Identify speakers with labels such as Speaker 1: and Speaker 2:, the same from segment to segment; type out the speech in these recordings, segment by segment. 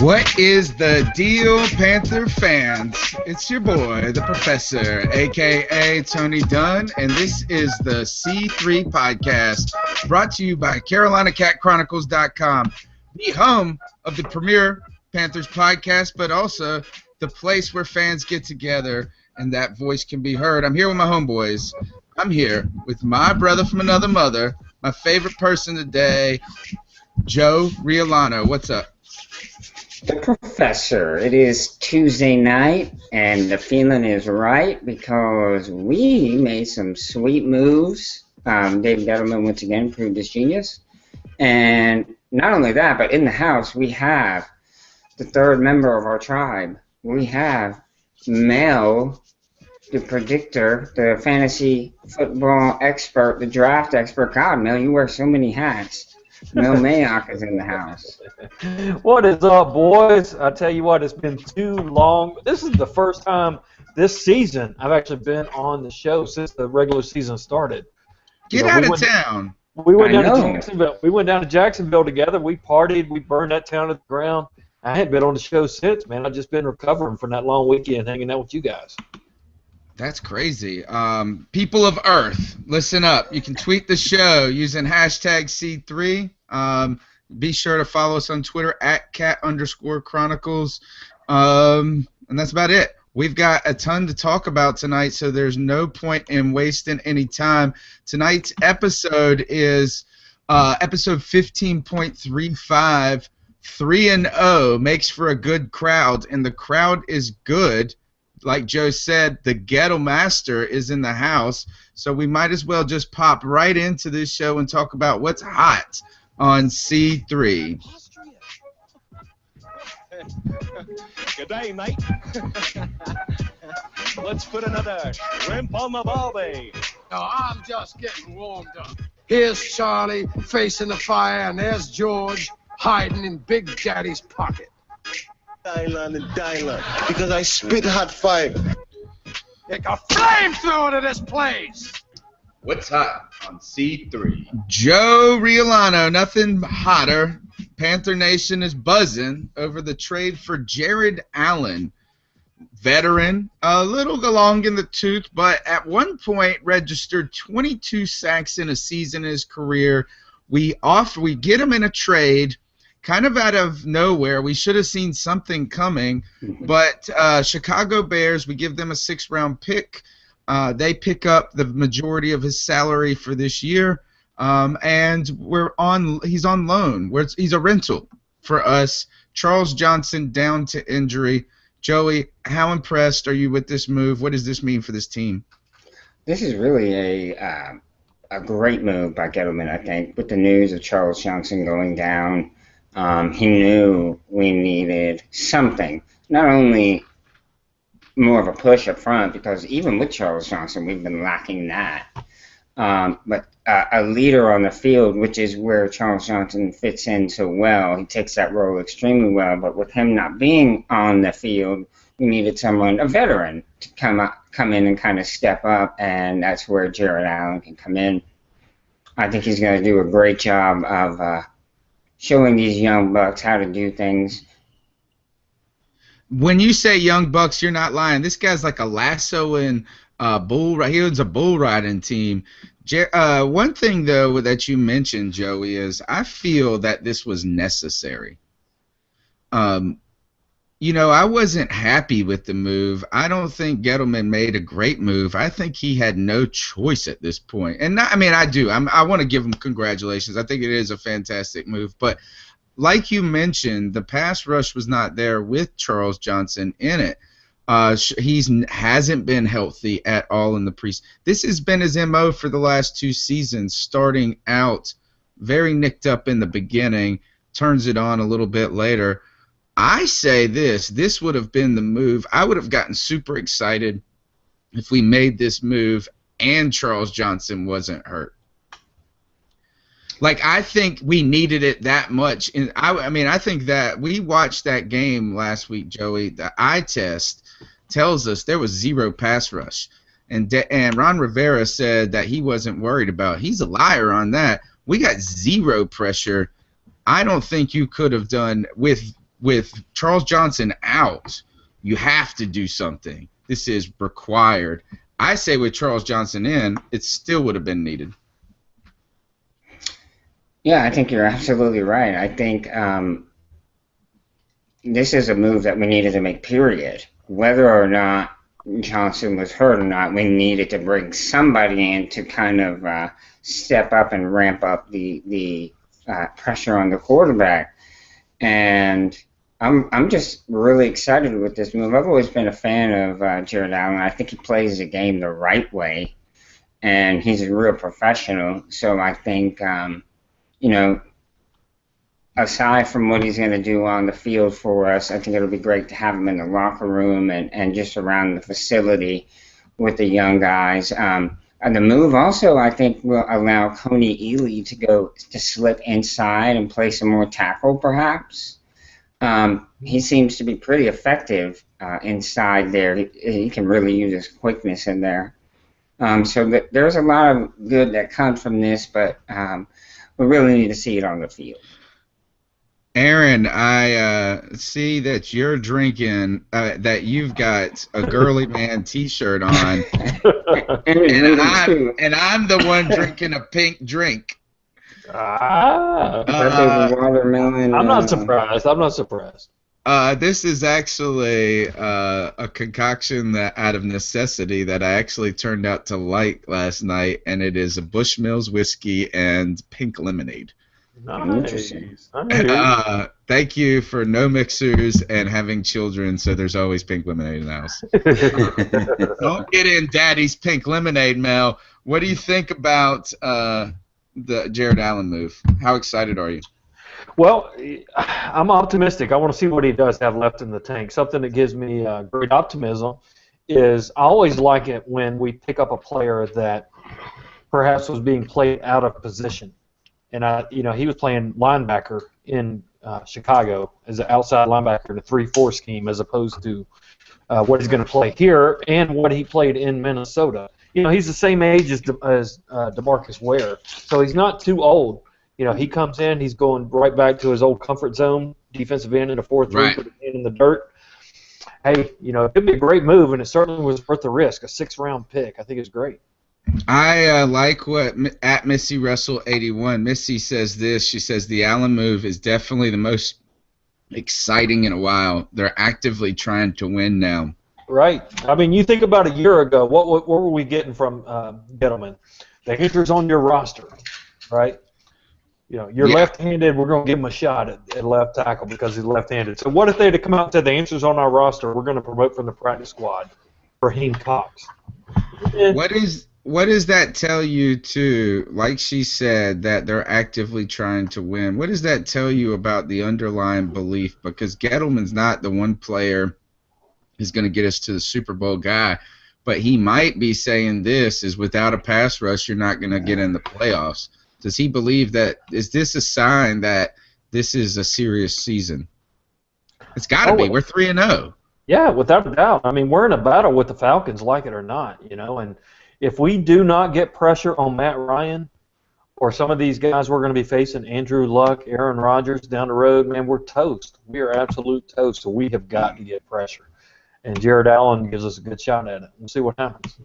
Speaker 1: What is the deal, Panther fans? It's your boy, the Professor, a.k.a. Tony Dunn, and this is the C3 Podcast, brought to you by CarolinaCatChronicles.com, the home of the premier Panthers podcast, but also the place where fans get together and that voice can be heard. I'm here with my homeboys. I'm here with my brother from another mother, my favorite person today, Joe Riolano. What's up?
Speaker 2: The Professor. It is Tuesday night, and the feeling is right because we made some sweet moves. Dave Gettleman once again proved his genius. And not only that, but in the house we have the third member of our tribe. We have Mel, the predictor, the fantasy football expert, the draft expert. God, Mel, you wear so many hats. Mel Mayock is in the house.
Speaker 3: What is up, boys? I tell you what, it's been too long. This is the first time this season I've actually been on the show since the regular season started.
Speaker 1: Get out of town.
Speaker 3: We went down to Jacksonville. We went down to Jacksonville together. We partied. We burned that town to the ground. I hadn't been on the show since, man. I've just been recovering from that long weekend hanging out with you guys.
Speaker 1: That's crazy. People of Earth, listen up. You can tweet the show using hashtag C3. Be sure to follow us on Twitter at @cat_chronicles. And that's about it. We've got a ton to talk about tonight, so there's no point in wasting any time. Tonight's episode is episode 15.35. 3-0 makes for a good crowd, and the crowd is good. Like Joe said, the Ghetto Master is in the house, so we might as well just pop right into this show and talk about what's hot on C3.
Speaker 4: Good day, mate. Let's put another shrimp on the barbie.
Speaker 5: No, I'm just getting warmed up. Here's Charlie facing the fire, and there's George hiding in Big Daddy's pocket.
Speaker 4: Dylan and Dylan, because I spit hot fire.
Speaker 5: Take a flamethrower to this place!
Speaker 1: What's hot on C3? Joe Riolano, nothing hotter. Panther Nation is buzzing over the trade for Jared Allen. Veteran, a little long in the tooth, but at one point registered 22 sacks in a season in his career. We get him in a trade, kind of out of nowhere. We should have seen something coming, but Chicago Bears, we give them a 6th-round pick. They pick up the majority of his salary for this year, and he's on loan. He's a rental for us. Charles Johnson down to injury. Joey, how impressed are you with this move? What does this mean for this team?
Speaker 2: This is really a great move by Gettleman, I think, with the news of Charles Johnson going down. He knew we needed something, not only more of a push up front, because even with Charles Johnson, we've been lacking that, but a leader on the field, which is where Charles Johnson fits in so well. He takes that role extremely well, but with him not being on the field, we needed someone, a veteran, to come in and kind of step up, and that's where Jared Allen can come in. I think he's going to do a great job of showing these young bucks how to do things.
Speaker 1: When you say young bucks, you're not lying. This guy's like a lassoing bull. He owns a bull riding team. One thing though that you mentioned, Joey, is I feel that this was necessary. I wasn't happy with the move. I don't think Gettleman made a great move. I think he had no choice at this point. And I do. I want to give him congratulations. I think it is a fantastic move. But like you mentioned, the pass rush was not there with Charles Johnson in it. He hasn't been healthy at all in the preseason. This has been his MO for the last 2 seasons, starting out very nicked up in the beginning, turns it on a little bit later. I say this would have been the move. I would have gotten super excited if we made this move and Charles Johnson wasn't hurt. Like, I think we needed it that much. And I think that we watched that game last week, Joey. The eye test tells us there was 0 pass rush. And Ron Rivera said that he wasn't worried about it. He's a liar on that. We got 0 pressure. I don't think you could have done with with Charles Johnson out, you have to do something. This is required. I say with Charles Johnson in, it still would have been needed.
Speaker 2: Yeah, I think you're absolutely right. I think this is a move that we needed to make, period. Whether or not Johnson was hurt or not, we needed to bring somebody in to kind of step up and ramp up the pressure on the quarterback. And I'm just really excited with this move. I've always been a fan of Jared Allen. I think he plays the game the right way, and he's a real professional. So I think, aside from what he's going to do on the field for us, I think it'll be great to have him in the locker room and just around the facility with the young guys. And the move also, I think, will allow Coney Ely to slip inside and play some more tackle, perhaps. He seems to be pretty effective inside there. He can really use his quickness in there. So there's a lot of good that comes from this, but we really need to see it on the field.
Speaker 1: Aaron, I see that you're drinking, that you've got a girly man T-shirt on, and I'm the one drinking a pink drink.
Speaker 2: Watermelon.
Speaker 3: I'm not surprised. I'm not surprised.
Speaker 1: This is actually a concoction that, out of necessity, that I actually turned out to like last night, and it is a Bushmills whiskey and pink lemonade.
Speaker 3: Nice.
Speaker 1: Thank you for no mixers and having children, so there's always pink lemonade in the house. Don't get in Daddy's pink lemonade, Mel. What do you think about the Jared Allen move? How excited are you?
Speaker 3: Well, I'm optimistic. I want to see what he does have left in the tank. Something that gives me great optimism is I always like it when we pick up a player that perhaps was being played out of position. And he was playing linebacker in Chicago as an outside linebacker in a 3-4 scheme, as opposed to what he's going to play here and what he played in Minnesota. He's the same age as DeMarcus Ware, so he's not too old. He comes in, he's going right back to his old comfort zone, defensive end in a 4-3,
Speaker 1: right.
Speaker 3: Put his hand in the dirt. Hey, it could be a great move, and it certainly was worth the risk. A 6th-round pick, I think it's great.
Speaker 1: I like what at Missy Russell 81. Missy says this. She says the Allen move is definitely the most exciting in a while. They're actively trying to win now.
Speaker 3: Right. I mean, you think about a year ago. What were we getting from Gettleman? The hitters on your roster, right? You're left-handed. We're going to give him a shot at left tackle because he's left-handed. So what if they had to come out and said the answers on our roster? We're going to promote from the practice squad, Raheem Cox.
Speaker 1: What does that tell you, too? Like she said, that they're actively trying to win. What does that tell you about the underlying belief? Because Gettleman's not the one player who's going to get us to the Super Bowl guy, but he might be saying this is without a pass rush, you're not going to get in the playoffs. Does he believe that? Is this a sign that this is a serious season? It's got to be. We're 3-0.
Speaker 3: Yeah, without a doubt. I mean, we're in a battle with the Falcons, like it or not, and if we do not get pressure on Matt Ryan or some of these guys we're going to be facing, Andrew Luck, Aaron Rodgers down the road, man, we're toast. We are absolute toast, so we have got to get pressure. And Jared Allen gives us a good shot at it. We'll see what happens.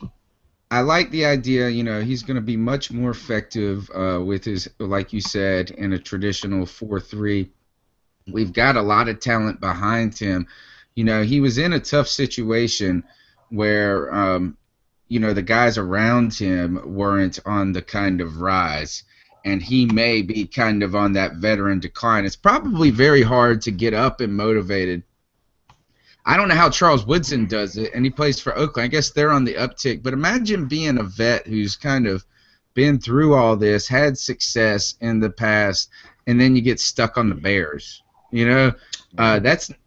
Speaker 1: I like the idea, he's going to be much more effective with his, like you said, in a traditional 4-3. We've got a lot of talent behind him. He was in a tough situation where the guys around him weren't on the kind of rise, and he may be kind of on that veteran decline. It's probably very hard to get up and motivated. I don't know how Charles Woodson does it, and he plays for Oakland. I guess they're on the uptick, but imagine being a vet who's kind of been through all this, had success in the past, and then you get stuck on the Bears.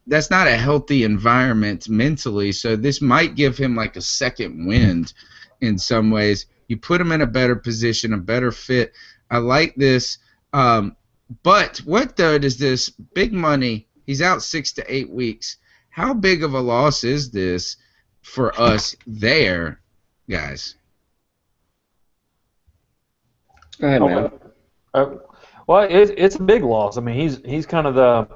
Speaker 1: That's not a healthy environment mentally, so this might give him like a second wind in some ways. You put him in a better position, a better fit. I like this. But what, though, does this big money, he's out 6 to 8 weeks, how big of a loss is this for us there, guys?
Speaker 2: Go ahead, man.
Speaker 3: Well, it's a big loss. I mean, he's kind of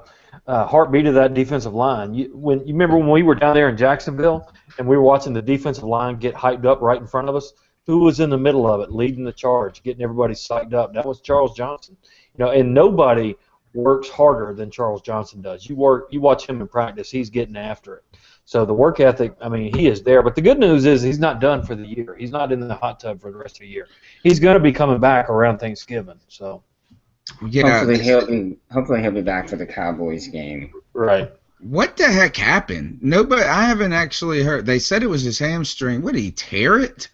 Speaker 3: heartbeat of that defensive line. You remember when we were down there in Jacksonville and we were watching the defensive line get hyped up right in front of us? Who was in the middle of it, leading the charge, getting everybody psyched up? That was Charles Johnson. And nobody works harder than Charles Johnson does. You watch him in practice, he's getting after it. So the work ethic, I mean, he is there. But the good news is he's not done for the year. He's not in the hot tub for the rest of the year. He's going to be coming back around Thanksgiving. So
Speaker 2: hopefully he'll be back for the Cowboys game.
Speaker 3: Right.
Speaker 1: What the heck happened? Nobody. I haven't actually heard. They said it was his hamstring. What, did he tear it?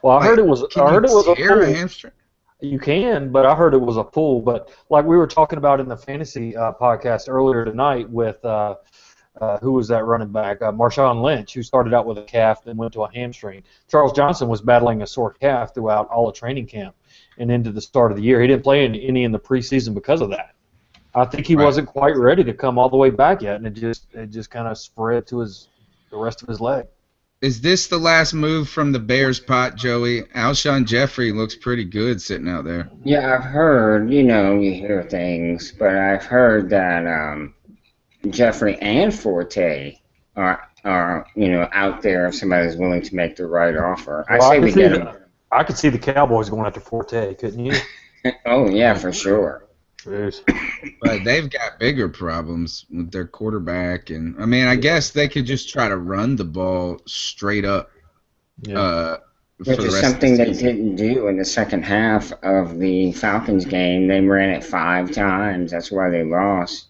Speaker 3: Well, I heard it was a
Speaker 1: tear a
Speaker 3: pull.
Speaker 1: hamstring?
Speaker 3: You can, but I heard it was a pull. But like we were talking about in the fantasy podcast earlier tonight with who was that running back? Marshawn Lynch, who started out with a calf and went to a hamstring. Charles Johnson was battling a sore calf throughout all of training camp and into the start of the year. He didn't play any in the preseason because of that. I think he wasn't quite ready to come all the way back yet, and it just kind of spread to the rest of his leg.
Speaker 1: Is this the last move from the Bears pot, Joey? Alshon Jeffrey looks pretty good sitting out there.
Speaker 2: Yeah, I've heard, you hear things, but I've heard that Jeffrey and Forte are out there if somebody's willing to make the right offer.
Speaker 3: Well, I say we get him. I could see the Cowboys going after Forte, couldn't you?
Speaker 2: Oh, yeah, for sure.
Speaker 1: But they've got bigger problems with their quarterback, and I mean, I guess they could just try to run the ball straight up.
Speaker 2: Which is something they didn't do in the second half of the Falcons game. They ran it 5 times. That's why they lost.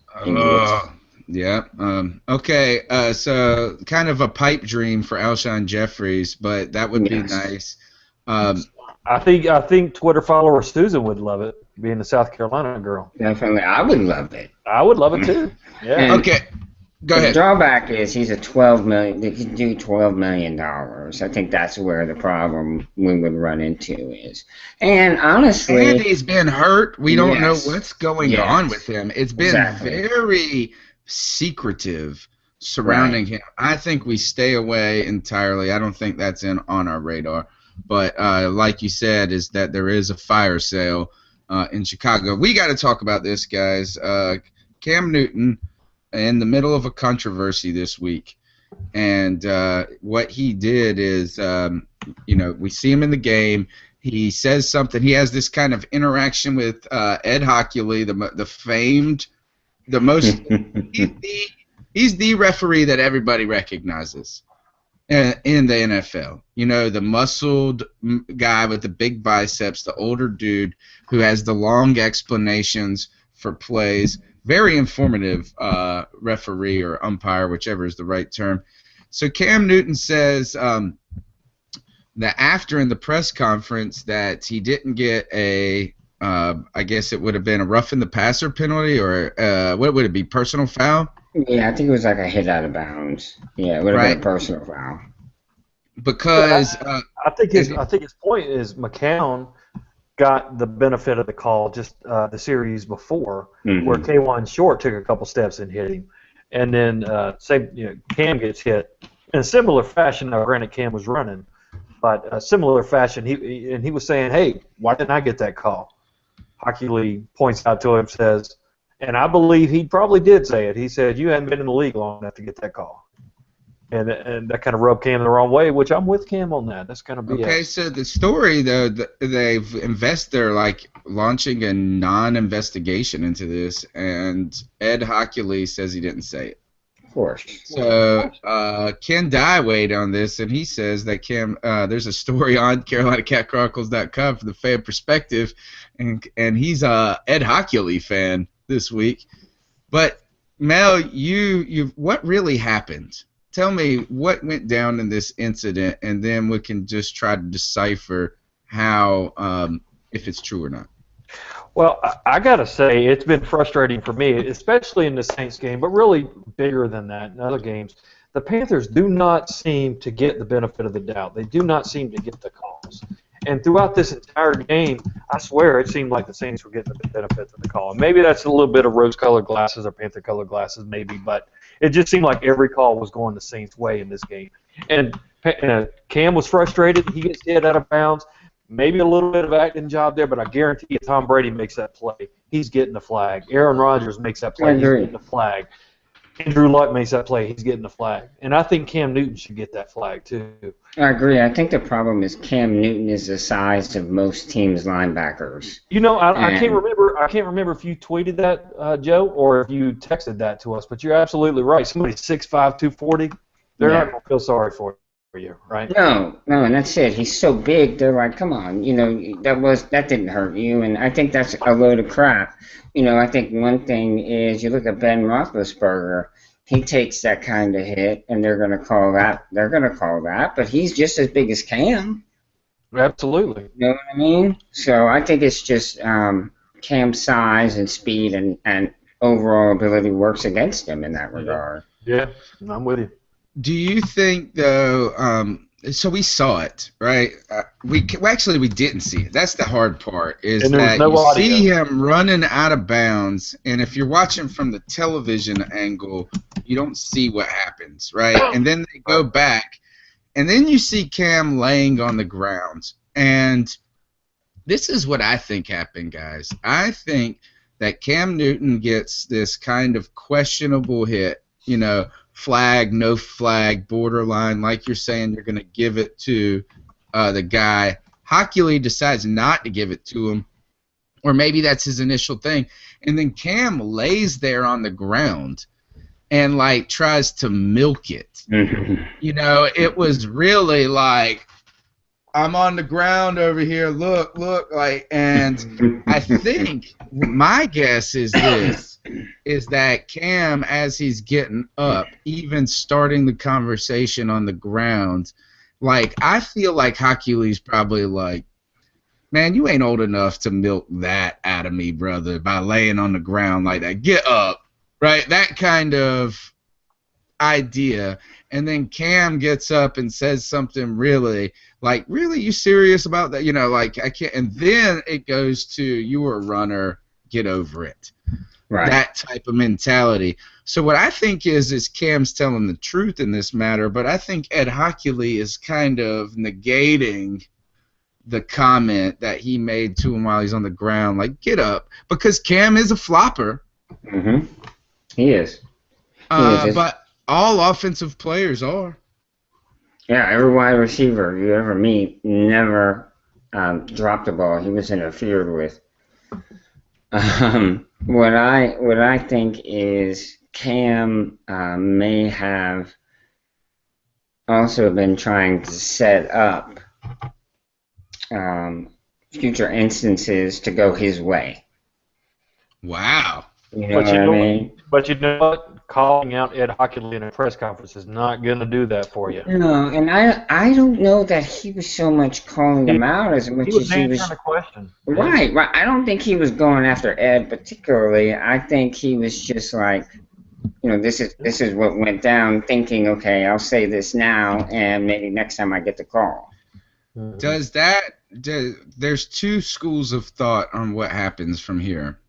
Speaker 1: Yeah. Okay. So kind of a pipe dream for Alshon Jeffries, but that would be nice.
Speaker 3: I think Twitter follower Susan would love it, being a South Carolina girl.
Speaker 2: Definitely, I would love it.
Speaker 3: I would love it too. Yeah.
Speaker 2: And
Speaker 1: okay, go ahead.
Speaker 2: The drawback is he's a $12 million. They could do $12 million. I think that's where the problem we would run into is. And honestly,
Speaker 1: and he's been hurt. We don't know what's going on with him. It's been very secretive surrounding him. I think we stay away entirely. I don't think that's on our radar. But like you said, is that there is a fire sale in Chicago. We got to talk about this, guys. Cam Newton in the middle of a controversy this week. And what he did is, we see him in the game. He says something. He has this kind of interaction with Ed Hochuli, the famed, the most, he's the referee that everybody recognizes in the NFL. The muscled guy with the big biceps, the older dude who has the long explanations for plays. Very informative referee or umpire, whichever is the right term. So Cam Newton says that after in the press conference that he didn't get I guess it would have been a roughing the passer penalty, or what would it be, personal foul?
Speaker 2: Yeah, I think it was like a hit out of bounds. Yeah, it would have been a personal foul.
Speaker 1: Because
Speaker 3: I think his point is McCown got the benefit of the call just the series before, where K'Wan Short took a couple steps and hit him, and then Cam gets hit in a similar fashion. Now, granted, Cam was running, but a similar fashion. He was saying, "Hey, why didn't I get that call?" Hochuli points out to him, says, and I believe he probably did say it. He said, "You hadn't been in the league long enough to get that call." And that kind of rubbed Cam the wrong way, which I'm with Cam on that. That's kind of BS.
Speaker 1: Okay, so the story, though, they're like launching a non-investigation into this, and Ed Hochuli says he didn't say it.
Speaker 2: Of course.
Speaker 1: So Ken Dye weighed on this, and he says that Cam, there's a story on CarolinaCatChronicles.com for the fan perspective, and he's a Ed Hochuli fan this week. But Mel, you what really happened? Tell me what went down in this incident, and then we can just try to decipher how, if it's true or not.
Speaker 3: Well, I got to say, it's been frustrating for me, especially in the Saints game, but really bigger than that in other games. The Panthers do not seem to get the benefit of the doubt. They do not seem to get the calls. And throughout this entire game, I swear it seemed like the Saints were getting the benefits of the call. And maybe that's a little bit of rose-colored glasses or Panther-colored glasses, maybe, but it just seemed like every call was going the Saints' way in this game. And Cam was frustrated. He gets hit out of bounds. Maybe a little bit of acting job there, but I guarantee you Tom Brady makes that play, he's getting the flag. Aaron Rodgers makes that play, he's getting the flag. Andrew Luck makes that play, he's getting the flag. And I think Cam Newton should get that flag too.
Speaker 2: I agree. I think the problem is Cam Newton is the size of most teams' linebackers.
Speaker 3: You know, I can't remember. I can't remember if you tweeted that, Joe, or if you texted that to us. But you're absolutely right. Somebody 6'5", 240, they're not going to feel sorry for you, right?
Speaker 2: No, and that's it. He's so big. They're like, come on, you know, that didn't hurt you. And I think that's a load of crap. You know, I think one thing is you look at Ben Roethlisberger. He takes that kind of hit, and they're going to call that. They're going to call that, but he's just as big as Cam.
Speaker 3: Absolutely.
Speaker 2: You know what I mean? So I think it's just Cam's size and speed and overall ability works against him in that regard.
Speaker 3: Yeah, I'm with you.
Speaker 1: Do you think, though, so we saw it, right? We didn't see it. That's the hard part, is that you see him running out of bounds, and if you're watching from the television angle, you don't see what happens, right? And then they go back, and then you see Cam laying on the ground. And this is what I think happened, guys. I think that Cam Newton gets this kind of questionable hit, you know, flag, no flag, borderline, like you're saying you're going to give it to the guy. Hochuli decides not to give it to him, or maybe that's his initial thing. And then Cam lays there on the ground and, like, tries to milk it. You know, it was really like, I'm on the ground over here, look, like, and I think my guess is this, is that Cam, as he's getting up, even starting the conversation on the ground, like, I feel like Hochuli's probably like, man, you ain't old enough to milk that out of me, brother, by laying on the ground like that. Get up, right? That kind of idea. And then Cam gets up and says something really, like, really, you serious about that? You know, like, I can't. And then it goes to, you were a runner, get over it. Right. That type of mentality. So what I think is Cam's telling the truth in this matter, but I think Ed Hochuli is kind of negating the comment that he made to him while he's on the ground, like, get up, because Cam is a flopper.
Speaker 2: Mm-hmm. He is.
Speaker 1: But all offensive players are.
Speaker 2: Yeah, every wide receiver you ever meet never dropped the ball. He was interfered with. What I think is Cam may have also been trying to set up future instances to go his way.
Speaker 1: Wow.
Speaker 2: You know what I mean?
Speaker 3: But you know what? Calling out Ed Hochuli in a press conference is not going to do that for you.
Speaker 2: No, and I don't know that he was so much calling him out as much as he was
Speaker 3: answering the question.
Speaker 2: Right. I don't think he was going after Ed particularly. I think he was just like, you know, this is what went down, thinking, okay, I'll say this now, and maybe next time I get the call.
Speaker 1: There's two schools of thought on what happens from here.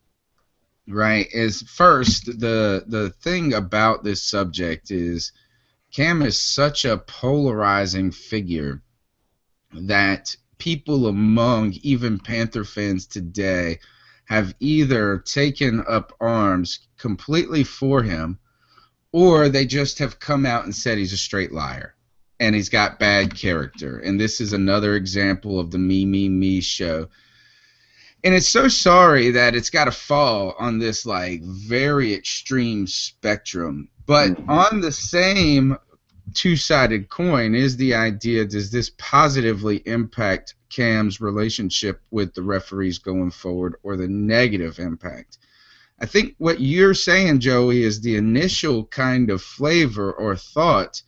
Speaker 1: Right, is first, the thing about this subject is Cam is such a polarizing figure that people among even Panther fans today have either taken up arms completely for him, or they just have come out and said he's a straight liar and he's got bad character. And this is another example of the me show. And it's so sorry that it's got to fall on this, like, very extreme spectrum. But on the same two-sided coin is the idea, does this positively impact Cam's relationship with the referees going forward, or the negative impact? I think what you're saying, Joey, is the initial kind of flavor or thought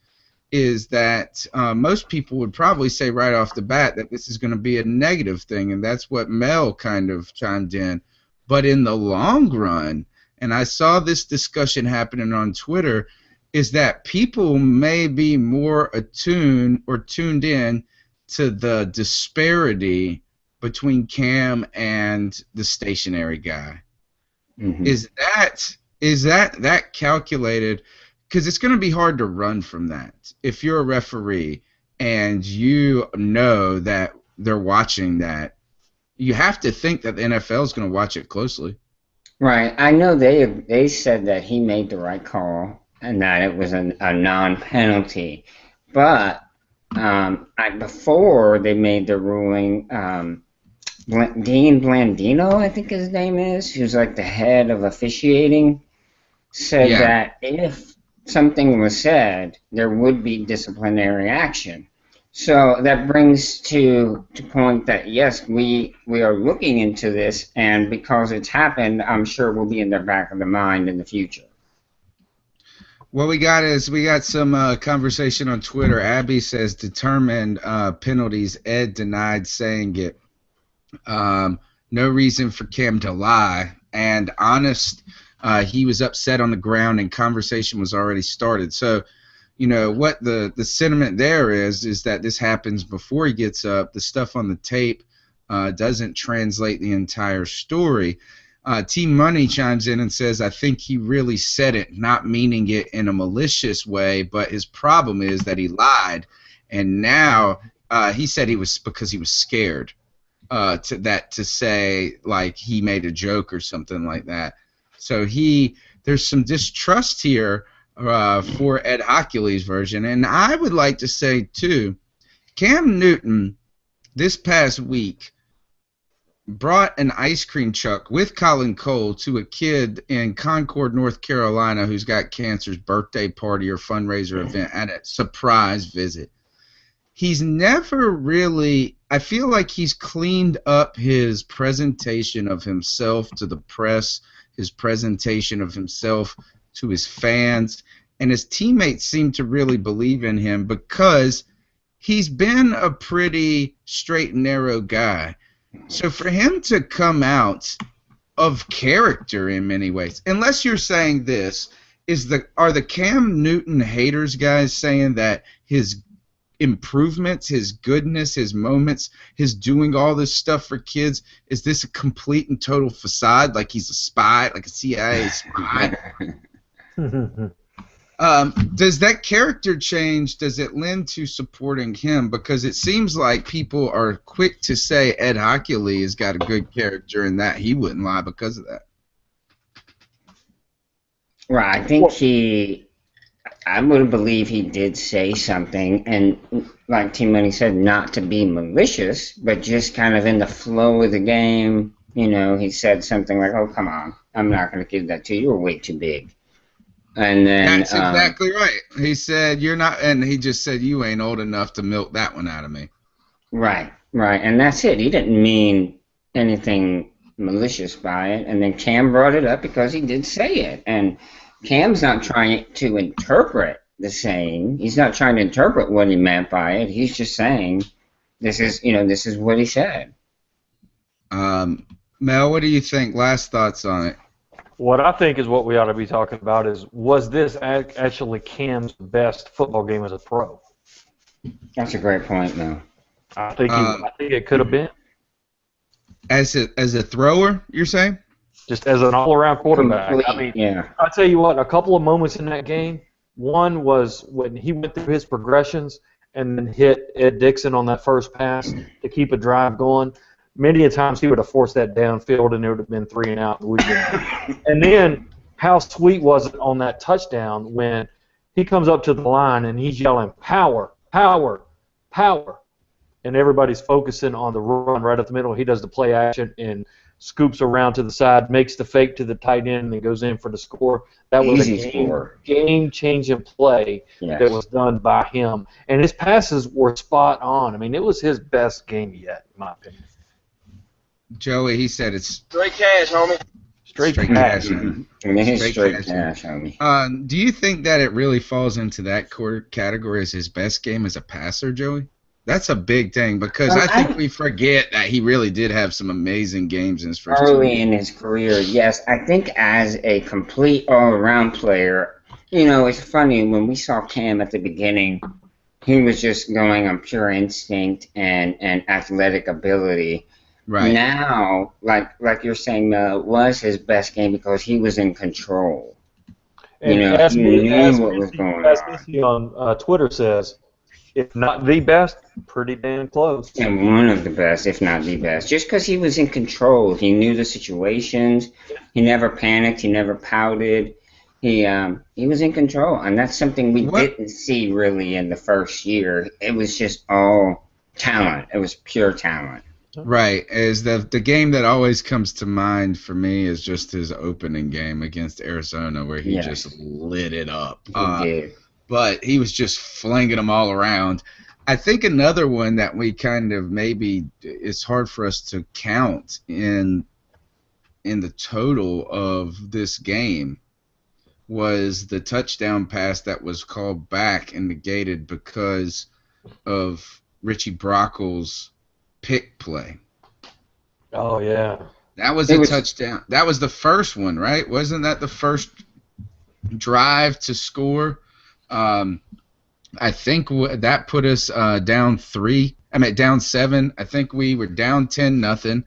Speaker 1: is that most people would probably say right off the bat that this is going to be a negative thing, and that's what Mel kind of chimed in. But in the long run, and I saw this discussion happening on Twitter, is that people may be more attuned or tuned in to the disparity between Cam and the stationary guy. Mm-hmm. Is that calculated? Because it's going to be hard to run from that. If you're a referee and you know that they're watching that, you have to think that the NFL is going to watch it closely.
Speaker 2: Right. I know they said that he made the right call and that it was a non-penalty. But before they made the ruling, Dean Blandino, I think his name is, who's like the head of officiating, said that if something was said, there would be disciplinary action. So that brings to point that, yes, we are looking into this, and because it's happened, I'm sure we'll be in the back of the mind in the future.
Speaker 1: What we got some conversation on Twitter. Abby says determined penalties. Ed denied saying it. No reason for Cam to lie. And honest, he was upset on the ground and conversation was already started. So, you know, what the sentiment there is that this happens before he gets up. The stuff on the tape doesn't translate the entire story. Team Money chimes in and says, I think he really said it, not meaning it in a malicious way, but his problem is that he lied. And now he said he was because he was scared to say, like, he made a joke or something like that. So there's some distrust here for Ed Hochuli's version. And I would like to say, too, Cam Newton this past week brought an ice cream truck with Colin Cole to a kid in Concord, North Carolina, who's got cancer's birthday party or fundraiser event at a surprise visit. He's never really, I feel like he's cleaned up his presentation of himself to the press, his presentation of himself to his fans, and his teammates seem to really believe in him because he's been a pretty straight and narrow guy. So for him to come out of character in many ways, unless you're saying this, are the Cam Newton haters guys saying that his improvements, his goodness, his moments, his doing all this stuff for kids, is this a complete and total facade, like he's a spy, like a CIA spy? Does that character change, does it lend to supporting him? Because it seems like people are quick to say Ed Hochuli has got a good character and that he wouldn't lie because of that.
Speaker 2: Right, I think I would believe he did say something, and like Team Money said, not to be malicious, but just kind of in the flow of the game, you know, he said something like, oh, come on, I'm not going to give that to you, you're way too big. And then
Speaker 1: that's exactly right. He said, you're not, and he just said, you ain't old enough to milk that one out of me.
Speaker 2: Right, and that's it. He didn't mean anything malicious by it, and then Cam brought it up because he did say it, and Cam's not trying to interpret the saying. He's not trying to interpret what he meant by it. He's just saying, this is what he said.
Speaker 1: Mel, what do you think? Last thoughts on it?
Speaker 3: What I think is what we ought to be talking about is, was this actually Cam's best football game as a pro?
Speaker 2: That's a great point, Mel.
Speaker 3: I think it could have been.
Speaker 1: As a thrower, you're saying?
Speaker 3: Just as an all-around quarterback.
Speaker 2: Complete,
Speaker 3: I mean,
Speaker 2: yeah.
Speaker 3: I'll tell you what, a couple of moments in that game, one was when he went through his progressions and then hit Ed Dixon on that first pass to keep a drive going. Many a times he would have forced that downfield and it would have been 3 and out. And then how sweet was it on that touchdown when he comes up to the line and he's yelling, power, power, power. And everybody's focusing on the run right up the middle. He does the play action and scoops around to the side, makes the fake to the tight end, and then goes in for the score. That was a game-changing play that was done by him. And his passes were spot on. I mean, it was his best game yet, in my opinion.
Speaker 1: Joey, he said it's
Speaker 4: straight cash, homie.
Speaker 3: Straight cash.
Speaker 2: Straight cash, homie.
Speaker 1: Do you think that it really falls into that category as his best game as a passer, Joey? That's a big thing because I think we forget that he really did have some amazing games in his first
Speaker 2: early in his career. Yes, I think as a complete all-around player, you know, it's funny when we saw Cam at the beginning, he was just going on pure instinct and athletic ability.
Speaker 1: Right
Speaker 2: now, like you're saying, it was his best game because he was in control.
Speaker 3: And
Speaker 2: you know, he knew what was going on.
Speaker 3: On Twitter says, if not the best, pretty damn close.
Speaker 2: And one of the best, if not the best, just because he was in control. He knew the situations. He never panicked. He never pouted. He was in control, and that's something we didn't see really in the first year. It was just all talent. It was pure talent.
Speaker 1: Right. Is the game that always comes to mind for me is just his opening game against Arizona, where he just lit it up.
Speaker 2: He did.
Speaker 1: But he was just flinging them all around. I think another one that we kind of maybe it's hard for us to count in the total of this game was the touchdown pass that was called back and negated because of Richie Brockel's pick play.
Speaker 3: Oh, yeah.
Speaker 1: That was a touchdown. That was the first one, right? Wasn't that the first drive to score? I think that put us down 7. I think we were down 10-0,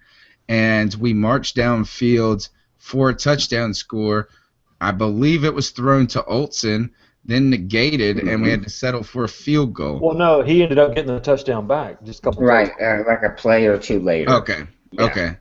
Speaker 1: and we marched downfield for a touchdown score. I believe it was thrown to Olsen, then negated, and we had to settle for a field goal.
Speaker 3: Well, no, he ended up getting the touchdown back just a couple
Speaker 2: Right, like a play or two later.
Speaker 1: Okay, okay.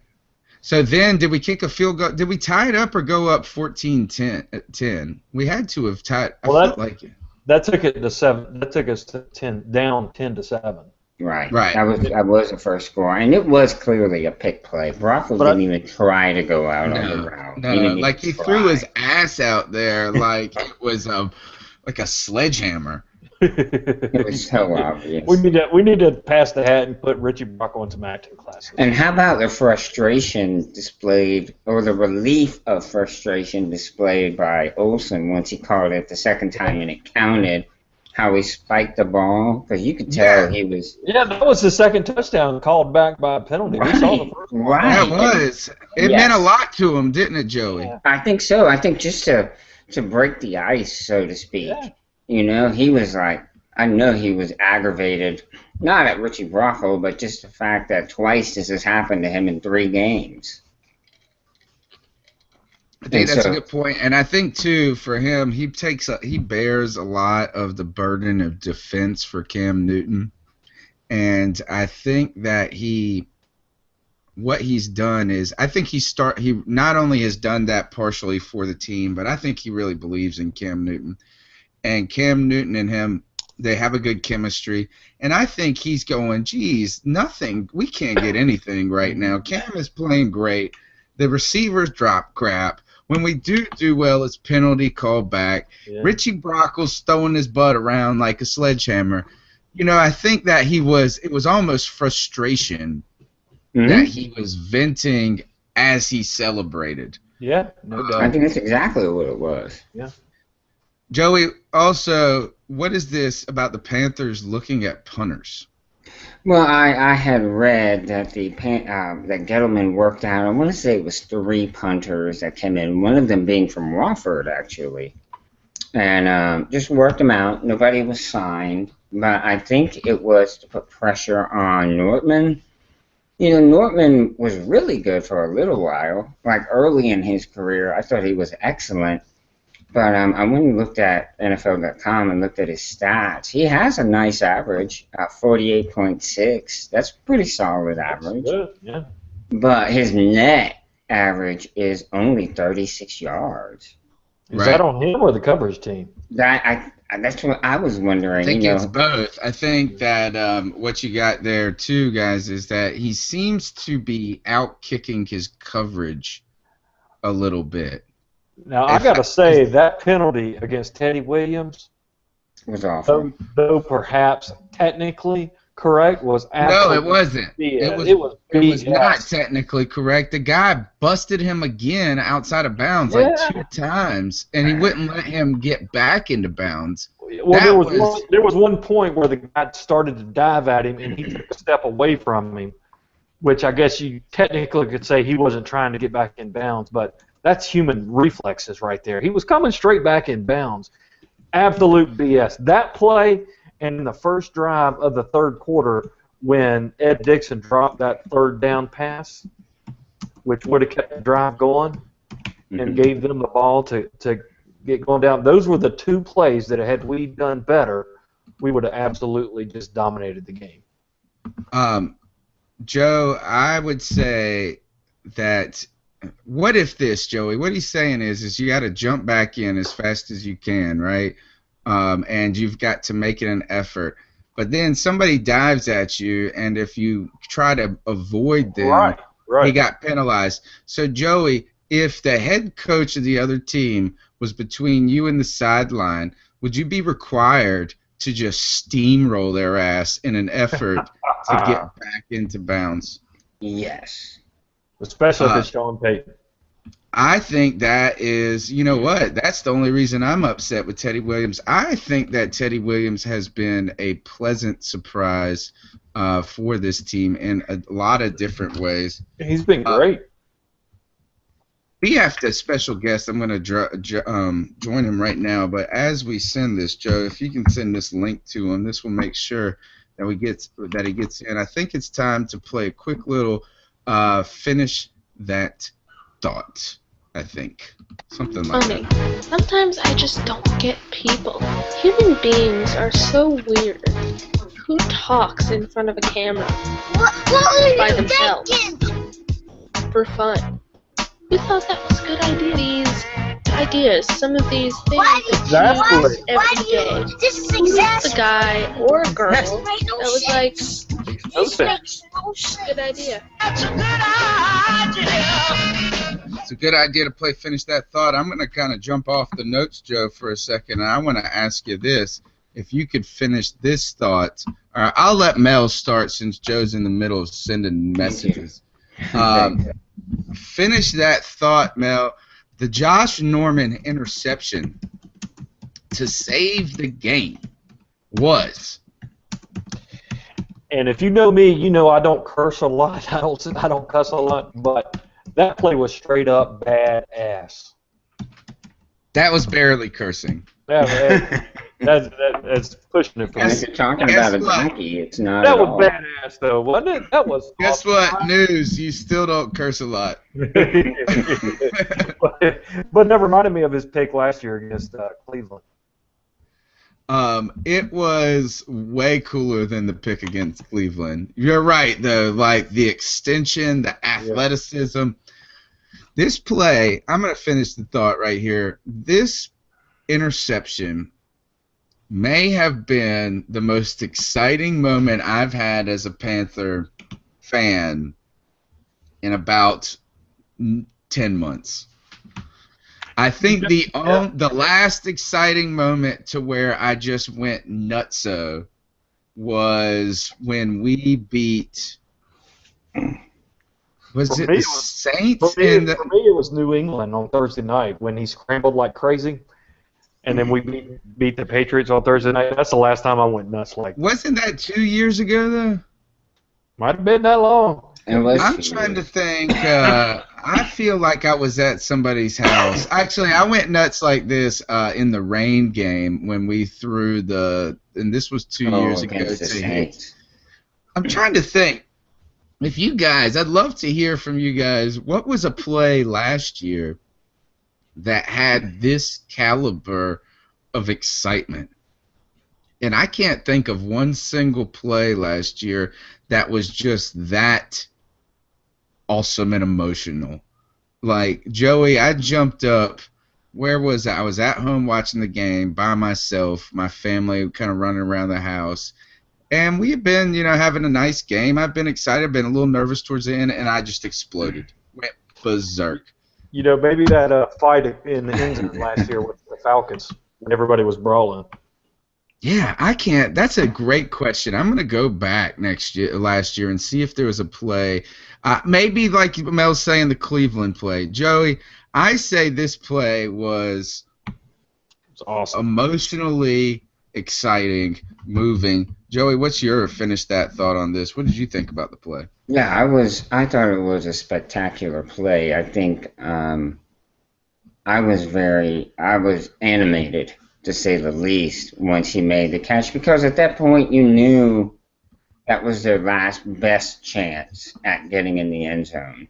Speaker 1: So then, did we kick a field goal? Did we tie it up or go up 14-10? We had to have tied. I felt like it.
Speaker 3: That took it to 7. That took us to 10 down 10-7.
Speaker 2: Right.
Speaker 1: Right.
Speaker 2: That was the first score, and it was clearly a pick play. Brockel didn't even try to go out on the route.
Speaker 1: No, like he threw his ass out there like it was like a sledgehammer.
Speaker 2: It was so obvious.
Speaker 3: We need to pass the hat and put Richie Brockel in some acting classes.
Speaker 2: And how about the frustration displayed, or the relief of frustration displayed by Olsen once he called it the second time and it counted? How he spiked the ball, because you could tell he was.
Speaker 3: Yeah, that was the second touchdown called back by a penalty.
Speaker 2: Right,
Speaker 3: We saw the first one.
Speaker 2: right.
Speaker 1: That was. It meant a lot to him, didn't it, Joey?
Speaker 3: Yeah.
Speaker 2: I think so. I think just to break the ice, so to speak.
Speaker 3: Yeah.
Speaker 2: You know, he was like, I know he was aggravated, not at Richie Brockel, but just the fact that twice this has happened to him in 3 games.
Speaker 1: I think that's a good point, and I think too for him, he bears a lot of the burden of defense for Cam Newton, and I think that what he's done is I think he not only has done that partially for the team, but I think he really believes in Cam Newton, and Cam Newton and him, they have a good chemistry, and I think he's going, geez, we can't get anything right now. Cam is playing great. The receivers drop crap. When we do well, it's penalty called back. Yeah. Richie Brockel's throwing his butt around like a sledgehammer. You know, I think that it was almost frustration that he was venting as he celebrated.
Speaker 3: Yeah, no doubt.
Speaker 2: I think that's exactly what it was.
Speaker 3: Yeah.
Speaker 1: Joey, also, what is this about the Panthers looking at punters?
Speaker 2: Well, I had read that that Gettleman worked out, I want to say it was 3 punters that came in, one of them being from Wofford, actually. And just worked them out. Nobody was signed. But I think it was to put pressure on Nortman. You know, Nortman was really good for a little while. Like early in his career, I thought he was excellent. But I went and looked at NFL.com and looked at his stats. He has a nice average, 48.6. That's pretty solid average.
Speaker 3: Good, yeah.
Speaker 2: But his net average is only 36 yards.
Speaker 3: Is that on him or the coverage team?
Speaker 2: That's what I was wondering.
Speaker 1: I think it's both. I think that what you got there, too, guys, is that he seems to be out-kicking his coverage a little bit.
Speaker 3: Now, I got to say, that penalty against Teddy Williams
Speaker 2: was awful.
Speaker 3: Though perhaps technically correct, was absolutely
Speaker 1: no, it wasn't.
Speaker 3: BS.
Speaker 1: It was not technically correct. The guy busted him again outside of bounds like 2 times, and he wouldn't let him get back into bounds.
Speaker 3: Well, there was one point where the guy started to dive at him, and he took a step away from him, which I guess you technically could say he wasn't trying to get back in bounds, but that's human reflexes right there. He was coming straight back in bounds. Absolute BS. That play and in the first drive of the third quarter when Ed Dixon dropped that third down pass, which would have kept the drive going and gave them the ball to get going down. Those were the 2 plays that had we done better we would have absolutely just dominated the game.
Speaker 1: Joe, I would say that what if this, Joey? What he's saying is you got to jump back in as fast as you can, right? And you've got to make it an effort. But then somebody dives at you, and if you try to avoid them,
Speaker 3: Right.
Speaker 1: he got penalized. So, Joey, if the head coach of the other team was between you and the sideline, would you be required to just steamroll their ass in an effort to get back into bounds?
Speaker 2: Yes.
Speaker 3: Especially if it's Sean Payton.
Speaker 1: I think that is, you know what, that's the only reason I'm upset with Teddy Williams. I think that Teddy Williams has been a pleasant surprise for this team in a lot of different ways.
Speaker 3: He's been great.
Speaker 1: We have a special guest. I'm going to join him right now. But as we send this, Joe, if you can send this link to him, this will make sure that he gets in. I think it's time to play a quick little finish that thought. I think something like that.
Speaker 6: Sometimes I just don't get people. Human beings are so weird. Who talks in front of a camera by themselves for fun? Who thought that was a good idea? These ideas, some of these things that you use every day. Who's the guy or a girl that was like, good idea.
Speaker 1: It's a good idea to play finish that thought. I'm going to kind of jump off the notes, Joe, for a second, and I want to ask you this. If you could finish this thought, I'll let Mel start since Joe's in the middle of sending messages. Finish that thought, Mel. The Josh Norman interception to save the game was.
Speaker 3: And if you know me, you know I don't curse a lot. I don't cuss a lot, but that play was straight up badass.
Speaker 1: That was barely cursing.
Speaker 3: Yeah, that's pushing it for
Speaker 2: And
Speaker 3: me.
Speaker 2: if you're talking about a donkey, it's not
Speaker 3: That
Speaker 2: at
Speaker 3: was
Speaker 2: all.
Speaker 3: badass, though, wasn't it? That was.
Speaker 1: Guess what? News. You still don't curse a lot.
Speaker 3: But never reminded me of his pick last year against Cleveland.
Speaker 1: It was way cooler than the pick against Cleveland. You're right, though. Like the extension, the athleticism. This play, I'm going to finish the thought right here. This interception may have been the most exciting moment I've had as a Panther fan in about 10 months. I think the last exciting moment to where I just went nutso was when we beat. Was it the Saints?
Speaker 3: For me, it was New England on Thursday night when he scrambled like crazy, and then we beat the Patriots on Thursday night. That's the last time I went nuts like that.
Speaker 1: Wasn't that 2 years ago, though?
Speaker 3: Might have been that long.
Speaker 1: I'm trying to think. I feel like I was at somebody's house. Actually, I went nuts like this in the rain game when we threw and this was 2 years ago. I'm trying to think. If you guys, I'd love to hear from you guys, what was a play last year that had this caliber of excitement? And I can't think of one single play last year that was just that awesome and emotional. Like, Joey, I jumped up. Where was I? I was at home watching the game by myself, my family kind of running around the house. And we had been, having a nice game. I've been excited. I've been a little nervous towards the end, and I just exploded. Went berserk.
Speaker 3: Maybe that fight in the end zone last year with the Falcons when everybody was brawling.
Speaker 1: Yeah, I can't. That's a great question. I'm going to go back last year, and see if there was a play. Maybe like Mel's saying, the Cleveland play. Joey, I say this play was
Speaker 3: awesome.
Speaker 1: Emotionally exciting, moving. Joey, what's your finish that thought on this? What did you think about the play?
Speaker 2: Yeah, I thought it was a spectacular play. I think I was animated, to say the least, once he made the catch, because at that point you knew that was their best chance at getting in the end zone.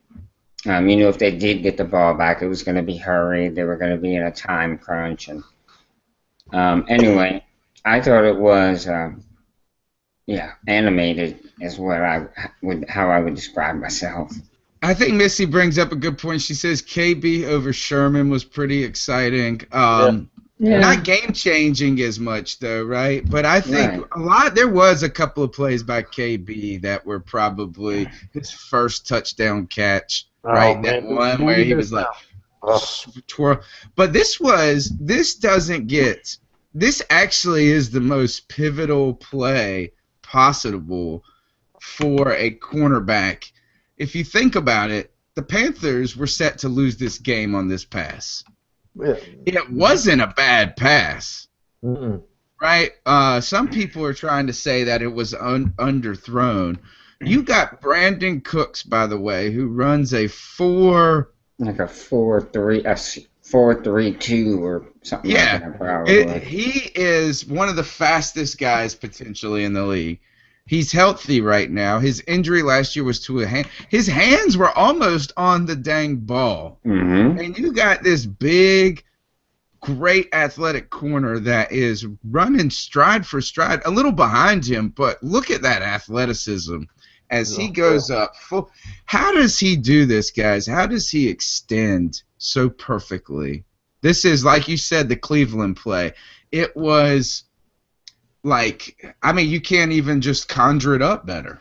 Speaker 2: You knew if they did get the ball back, it was going to be hurried. They were going to be in a time crunch. And anyway, I thought it was, animated is what how I would describe myself.
Speaker 1: I think Missy brings up a good point. She says KB over Sherman was pretty exciting. Not game-changing as much, though, right? But I think there was a couple of plays by KB that were probably his first touchdown catch, right? That one where he was like, twirl. But this actually is the most pivotal play possible for a cornerback. If you think about it, the Panthers were set to lose this game on this pass. It wasn't a bad pass, right? Some people are trying to say that it was underthrown. You got Brandon Cooks, by the way, who runs a
Speaker 2: 4.3.2 or something like that. Probably.
Speaker 1: He is one of the fastest guys potentially in the league. He's healthy right now. His injury last year was to a hand. His hands were almost on the dang ball.
Speaker 2: Mm-hmm.
Speaker 1: And you got this big, great athletic corner that is running stride for stride, a little behind him, but look at that athleticism as he goes up. How does he do this, guys? How does he extend so perfectly? This is, like you said, the Cleveland play. It was... you can't even just conjure it up better.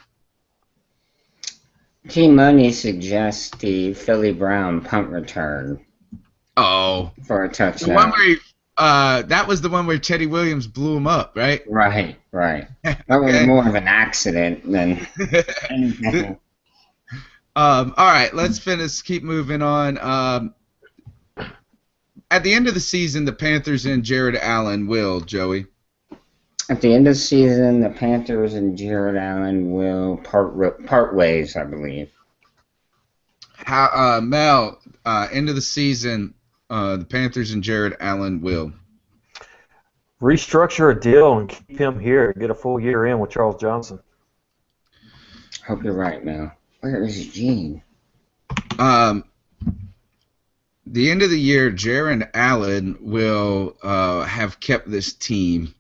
Speaker 2: T-Money suggests the Philly Brown punt return.
Speaker 1: Oh.
Speaker 2: For a touchdown.
Speaker 1: The one where that was the one where Teddy Williams blew him up, right?
Speaker 2: Right. That was more of an accident than anything.
Speaker 1: All right, let's finish. Keep moving on. At the end of the season, the Panthers and Jared Allen will, Joey.
Speaker 2: At the end of the season, the Panthers and Jared Allen will part ways, I believe.
Speaker 1: Mel, end of the season, the Panthers and Jared Allen will
Speaker 3: restructure a deal and keep him here. Get a full year in with Charles Johnson.
Speaker 2: Hope you're right, Mel. Where is Gene?
Speaker 1: The end of the year, Jared Allen will have kept this team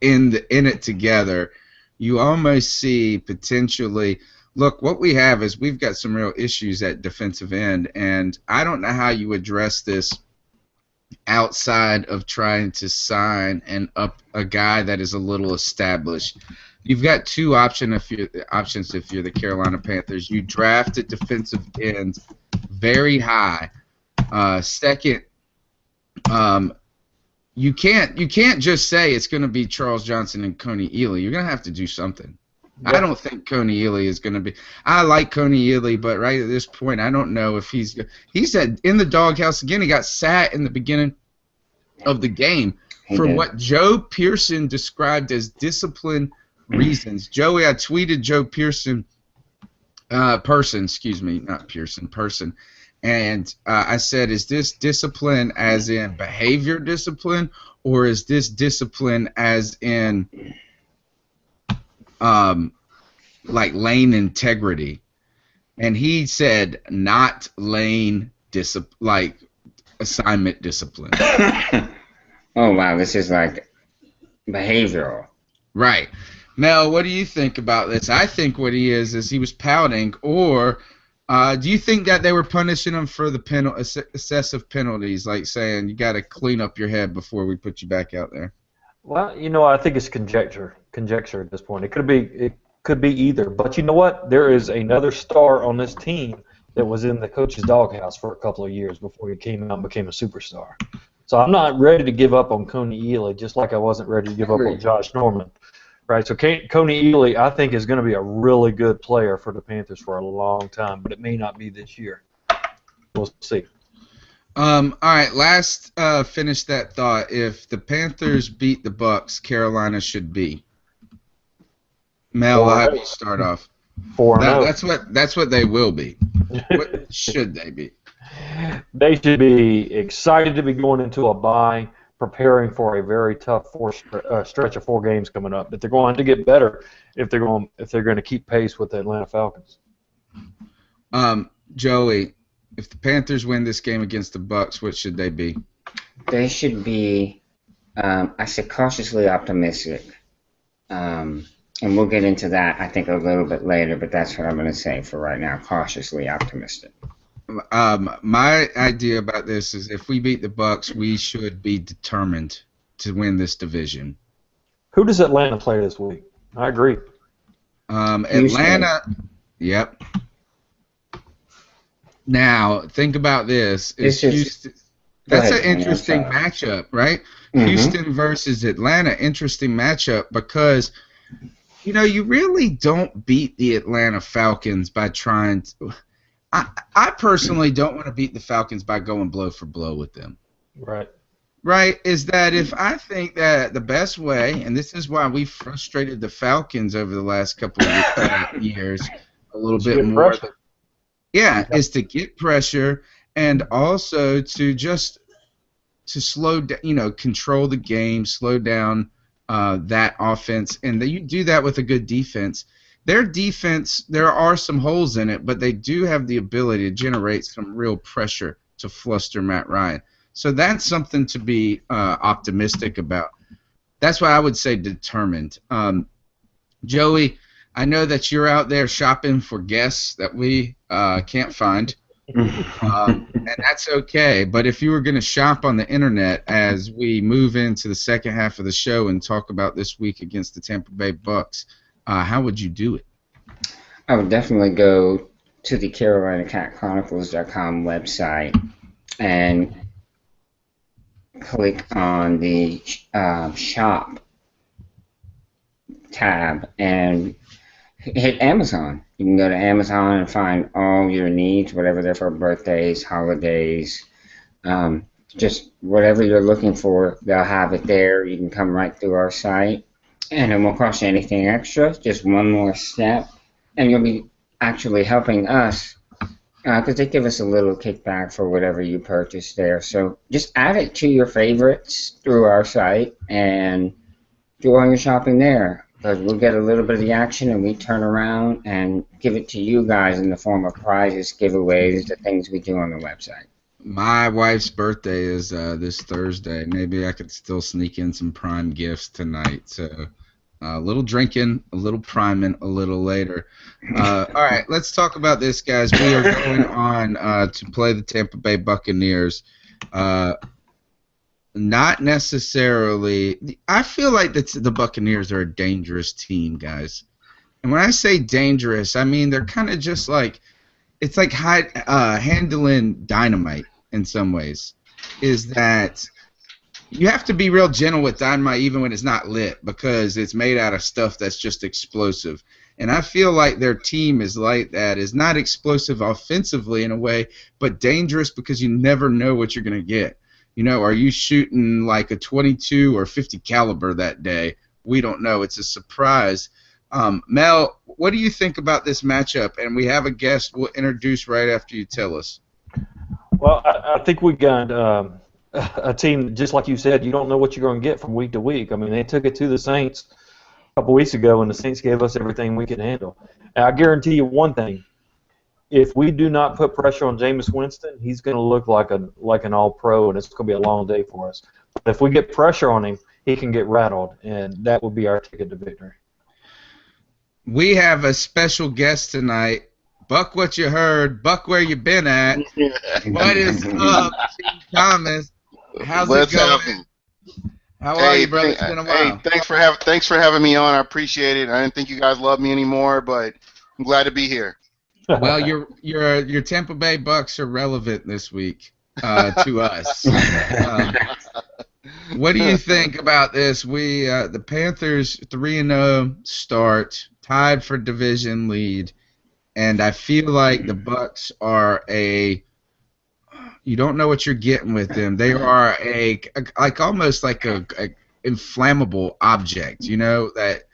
Speaker 1: in it together. You almost see potentially. Look, what we have is we've got some real issues at defensive end, and I don't know how you address this outside of trying to sign a guy that is a little established. You've got two options if you're the Carolina Panthers. You draft a defensive end very high. Second, you can't just say it's going to be Charles Johnson and Coney Ealy. You're going to have to do something. Yeah. I don't think Coney Ealy is going to be. I like Coney Ealy, but right at this point, I don't know if he's said in the doghouse again. He got sat in the beginning of the game for what Joe Pearson described as discipline reasons. Joey, I tweeted Joe Pearson, person, and I said, is this discipline as in behavior discipline, or is this discipline as in like lane integrity? And he said not lane like assignment discipline.
Speaker 2: Oh wow, this is like behavioral.
Speaker 1: Right. Mel, what do you think about this? I think what he is he was pouting, or do you think that they were punishing him for the excessive penalties, like saying you got to clean up your head before we put you back out there?
Speaker 3: Well, I think it's conjecture at this point. It could be either. But you know what? There is another star on this team that was in the coach's doghouse for a couple of years before he came out and became a superstar. So I'm not ready to give up on Coney Ealy, just like I wasn't ready to give up on Josh Norman. Right, so Coney Ealy, I think, is going to be a really good player for the Panthers for a long time, but it may not be this year. We'll see.
Speaker 1: All right, finish that thought. If the Panthers beat the Bucs, Carolina should be. Mel, I'll have you start off.
Speaker 3: 4-0.
Speaker 1: That's what they will be. What should they be?
Speaker 3: They should be excited to be going into a bye, preparing for a very tough stretch of 4 games coming up. But they're going to get better if they're going to keep pace with the Atlanta Falcons.
Speaker 1: Joey, if the Panthers win this game against the Bucs, what should they be?
Speaker 2: They should be I said cautiously optimistic. And we'll get into that, I think, a little bit later, but that's what I'm going to say for right now, cautiously optimistic.
Speaker 1: My idea about this is if we beat the Bucs, we should be determined to win this division.
Speaker 3: Who does Atlanta play this week? I agree.
Speaker 1: Atlanta, yep. Now, think about this. That's an interesting matchup, right? Mm-hmm. Houston versus Atlanta, interesting matchup because, you know, you really don't beat the Atlanta Falcons by trying to. I personally don't want to beat the Falcons by going blow for blow with them.
Speaker 3: Right.
Speaker 1: Right, is that if I think that the best way, and this is why we frustrated the Falcons over the last couple of years a little bit more. Is to get pressure and also to slow down, you know, control the game, slow down that offense, and you do that with a good defense. Their defense, there are some holes in it, but they do have the ability to generate some real pressure to fluster Matt Ryan. So that's something to be optimistic about. That's why I would say determined. Joey, I know that you're out there shopping for guests that we can't find, and that's okay. But if you were going to shop on the internet as we move into the second half of the show and talk about this week against the Tampa Bay Bucks, how would you do it?
Speaker 2: I would definitely go to the CarolinaCatChronicles.com website and click on the shop tab and hit Amazon. You can go to Amazon and find all your needs, whatever they're for, birthdays, holidays, just whatever you're looking for, they'll have it there. You can come right through our site, and it won't cost you anything extra, just one more step, and you'll be actually helping us because they give us a little kickback for whatever you purchase there. So just add it to your favorites through our site and do all your shopping there. Because we'll get a little bit of the action and we turn around and give it to you guys in the form of prizes, giveaways, the things we do on the website.
Speaker 1: My wife's birthday is this Thursday. Maybe I could still sneak in some prime gifts tonight. So a little drinking, a little priming a little later. All right, let's talk about this, guys. We are going on to play the Tampa Bay Buccaneers. Not necessarily. I feel like the Buccaneers are a dangerous team, guys. And when I say dangerous, I mean they're kind of just like it's like handling dynamite in some ways. Is that you have to be real gentle with dynamite even when it's not lit because it's made out of stuff that's just explosive. And I feel like their team is like that, is not explosive offensively in a way, but dangerous because you never know what you're going to get. You know, are you shooting like a 22 or 50 caliber that day? We don't know. It's a surprise. Mel, what do you think about this matchup? And we have a guest we'll introduce right after you tell us.
Speaker 3: Well, I think we got a team, just like you said, you don't know what you're going to get from week to week. I mean, they took it to the Saints a couple weeks ago, and the Saints gave us everything we could handle. And I guarantee you one thing. If we do not put pressure on Jameis Winston, he's going to look like an all-pro, and it's going to be a long day for us. But if we get pressure on him, he can get rattled, and that would be our ticket to victory.
Speaker 1: We have a special guest tonight. Buck what you heard. Buck where you been at. What is up, Chief Thomas? How's it going? How are you, brother? It's been a while.
Speaker 7: Hey, thanks for having me on. I appreciate it. I didn't think you guys loved me anymore, but I'm glad to be here.
Speaker 1: Well, your Tampa Bay Bucks are relevant this week to us. What do you think about this? We the Panthers 3-0 start, tied for division lead, and I feel like the Bucks are you don't know what you're getting with them. They are almost like a inflammable object, you know, that.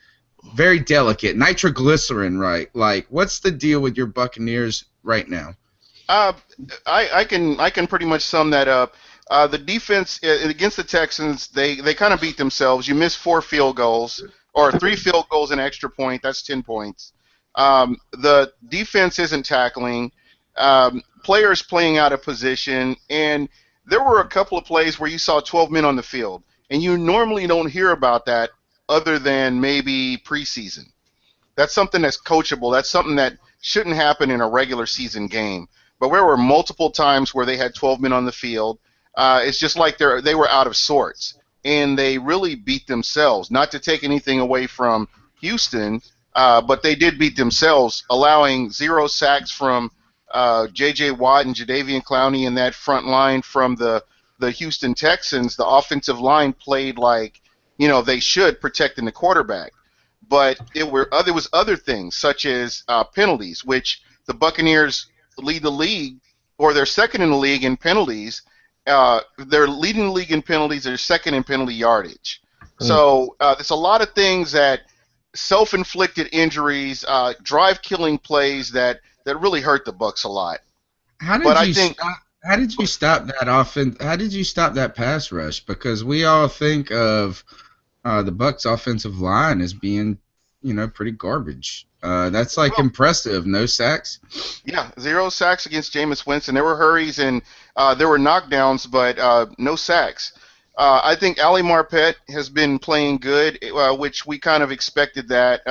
Speaker 1: Very delicate. Nitroglycerin, right? Like, what's the deal with your Buccaneers right now?
Speaker 7: I can pretty much sum that up. The defense against the Texans, they kind of beat themselves. You missed 4 field goals, or 3 field goals and an extra point. That's 10 points. The defense isn't tackling. Players playing out of position, and there were a couple of plays where you saw 12 men on the field. and you normally don't hear about that other than maybe preseason. That's something that's coachable. That's something that shouldn't happen in a regular season game. But there were multiple times where they had 12 men on the field. It's just like they were out of sorts, and they really beat themselves. Not to take anything away from Houston, but they did beat themselves, allowing 0 sacks from J.J. Watt and Jadeveon Clowney in that front line from the Houston Texans. The offensive line played like, they should, protecting the quarterback. But there was other things, such as penalties, which the Buccaneers lead the league, or they're second in the league in penalties. They're leading the league in penalties. They're second in penalty yardage. So there's a lot of things that self-inflicted injuries, drive-killing plays that really hurt the Bucs a lot.
Speaker 1: How did you stop that offense? How did you stop that pass rush? Because we all think of the Bucs' offensive line as being, pretty garbage. That's impressive. No sacks.
Speaker 7: Yeah, 0 sacks against Jameis Winston. There were hurries and there were knockdowns, but no sacks. I think Ali Marpet has been playing good, which we kind of expected that.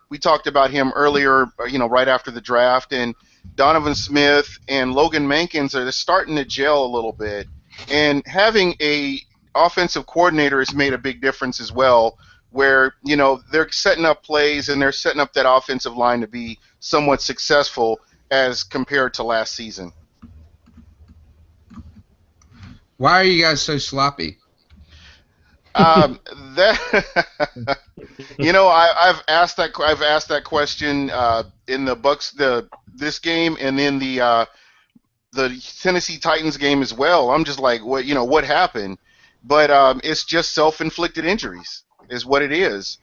Speaker 7: We talked about him earlier, right after the draft, and Donovan Smith and Logan Mankins are starting to gel a little bit. And having a offensive coordinator has made a big difference as well, where, they're setting up plays and they're setting up that offensive line to be somewhat successful as compared to last season.
Speaker 1: Why are you guys so sloppy?
Speaker 7: I've asked that question in the Bucs this game and in the Tennessee Titans game as well. I'm just like, what happened? But it's just self-inflicted injuries is what it is.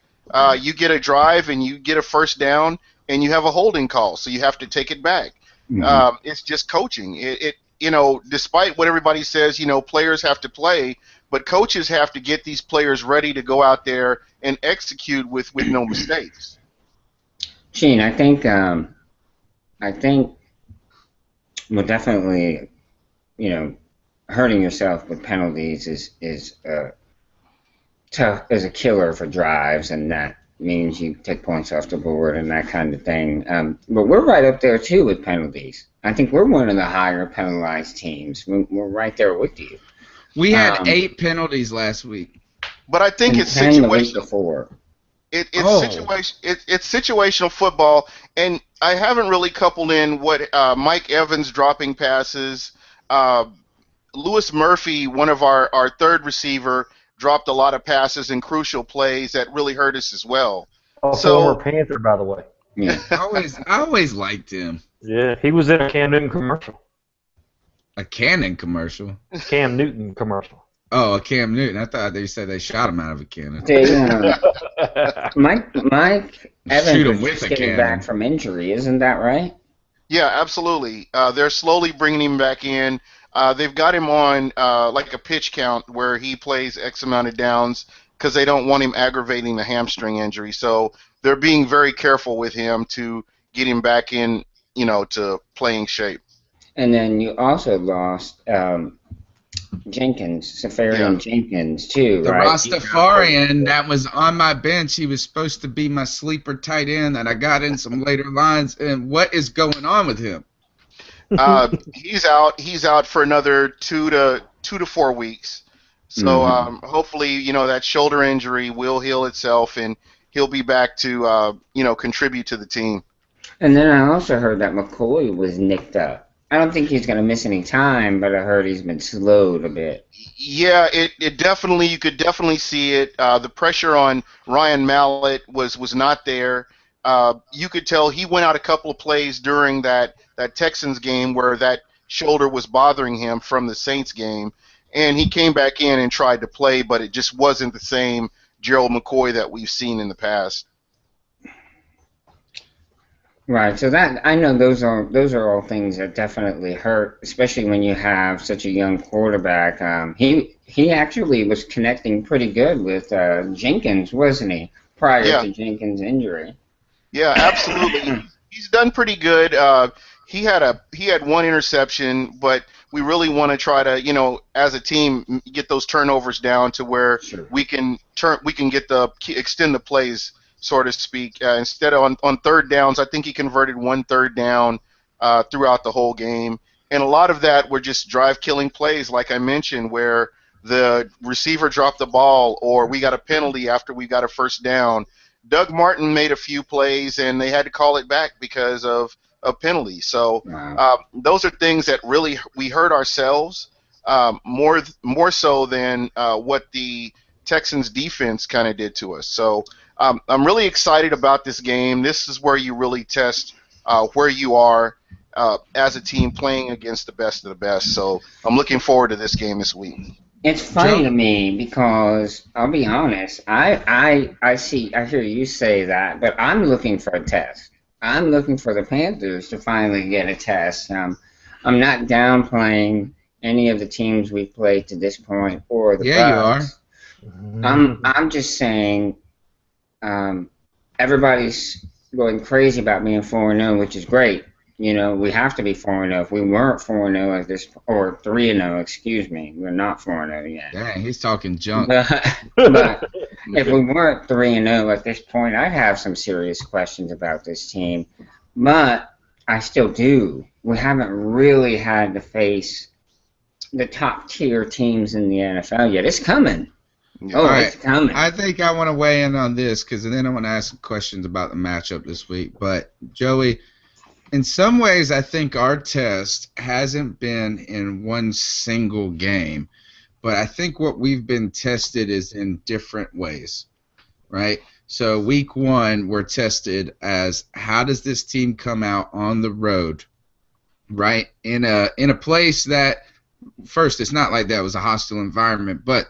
Speaker 7: You get a drive and you get a first down and you have a holding call, so you have to take it back. Mm-hmm. It's just coaching. Despite what everybody says, players have to play, but coaches have to get these players ready to go out there and execute with no mistakes.
Speaker 2: Gene, I think well, definitely, hurting yourself with penalties is tough as a killer for drives, and that means you take points off the board and that kind of thing. But we're right up there too with penalties. I think we're one of the higher penalized teams. We're right there with you.
Speaker 1: We had 8 penalties last week.
Speaker 7: But I think it's
Speaker 2: situational.
Speaker 7: It's situational football, and I haven't really coupled in what Mike Evans dropping passes. Lewis Murphy, one of our third receiver, dropped a lot of passes in crucial plays that really hurt us as well.
Speaker 3: Former Panther, by the way.
Speaker 2: Yeah.
Speaker 1: I always liked him.
Speaker 3: Yeah, he was in a Cam Newton commercial.
Speaker 1: A Cannon commercial?
Speaker 3: Cam Newton commercial.
Speaker 1: Oh, a Cam Newton. I thought they said they shot him out of a cannon.
Speaker 2: Mike Evans is getting back from injury, isn't that right?
Speaker 7: Yeah, absolutely. They're slowly bringing him back in. They've got him on like a pitch count where he plays X amount of downs because they don't want him aggravating the hamstring injury. So they're being very careful with him to get him back in, to playing shape.
Speaker 2: And then you also lost Jenkins, Jenkins, too,
Speaker 1: the
Speaker 2: right?
Speaker 1: Rastafarian that was on my bench. He was supposed to be my sleeper tight end, and I got in some later lines. And what is going on with him?
Speaker 7: He's out. He's out for another 2 to 4 weeks. So hopefully, that shoulder injury will heal itself, and he'll be back to contribute to the team.
Speaker 2: And then I also heard that McCoy was nicked up. I don't think he's going to miss any time, but I heard he's been slowed a bit.
Speaker 7: Yeah, it definitely, you could definitely see it. The pressure on Ryan Mallett was not there. You could tell he went out a couple of plays during that Texans game where that shoulder was bothering him from the Saints game, and he came back in and tried to play, but it just wasn't the same Gerald McCoy that we've seen in the past.
Speaker 2: Right, so that I know those are all things that definitely hurt, especially when you have such a young quarterback. He actually was connecting pretty good with Jenkins, wasn't he, prior to Jenkins' injury?
Speaker 7: Yeah, absolutely. He's done pretty good. he had one interception, but we really want to try to, as a team, get those turnovers down to where we can extend the plays, so to speak. Instead of on third downs, I think he converted one third down throughout the whole game, and a lot of that were just drive-killing plays, like I mentioned, where the receiver dropped the ball or we got a penalty after we got a first down. Doug Martin made a few plays, and they had to call it back because of a penalty. So those are things that really we hurt ourselves more so than what the Texans defense kind of did to us. So I'm really excited about this game. This is where you really test where you are as a team playing against the best of the best. So I'm looking forward to this game this week.
Speaker 2: It's funny to me because I'll be honest. I hear you say that, but I'm looking for a test. I'm looking for the Panthers to finally get a test. I'm not downplaying any of the teams we've played to this point or the Bucs.
Speaker 1: You are.
Speaker 2: I'm just saying everybody's going crazy about being 4-0, which is great. We have to be 4-0. If we weren't 4-0 at this, or 3-0, excuse me, we're not 4-0 yet.
Speaker 1: Dang, he's talking junk.
Speaker 2: But if we weren't 3-0 at this point, I'd have some serious questions about this team. But I still do. We haven't really had to face the top tier teams in the NFL yet. It's coming. It's coming.
Speaker 1: I think I want to weigh in on this because then I want to ask some questions about the matchup this week. But Joey, in some ways, I think our test hasn't been in one single game, but I think what we've been tested is in different ways, right? So week 1, we're tested as how does this team come out on the road, right? In a place that, first, it's not like that was a hostile environment, but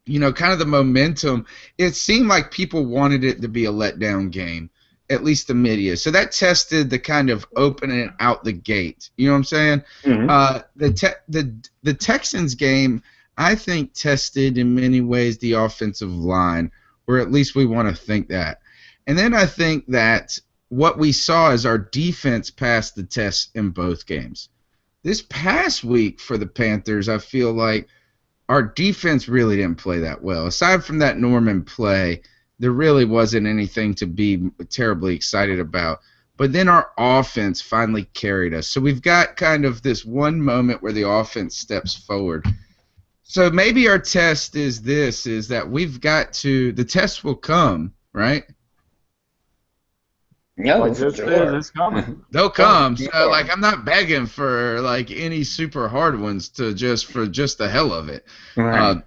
Speaker 1: kind of the momentum, it seemed like people wanted it to be a letdown game. At least the media. So that tested the kind of opening out the gate. You know what I'm saying?
Speaker 2: Mm-hmm.
Speaker 1: The Texans game, I think, tested in many ways the offensive line, or at least we want to think that. And then I think that what we saw is our defense passed the test in both games. This past week for the Panthers, I feel like our defense really didn't play that well. Aside from that Norman play, there really wasn't anything to be terribly excited about. But then our offense finally carried us. So we've got kind of this one moment where the offense steps forward. So maybe our test is that we've got to – the test will come, right?
Speaker 2: No,
Speaker 3: it's coming.
Speaker 1: They'll come. So, I'm not begging for, any super hard ones for just the hell of it.
Speaker 2: Right.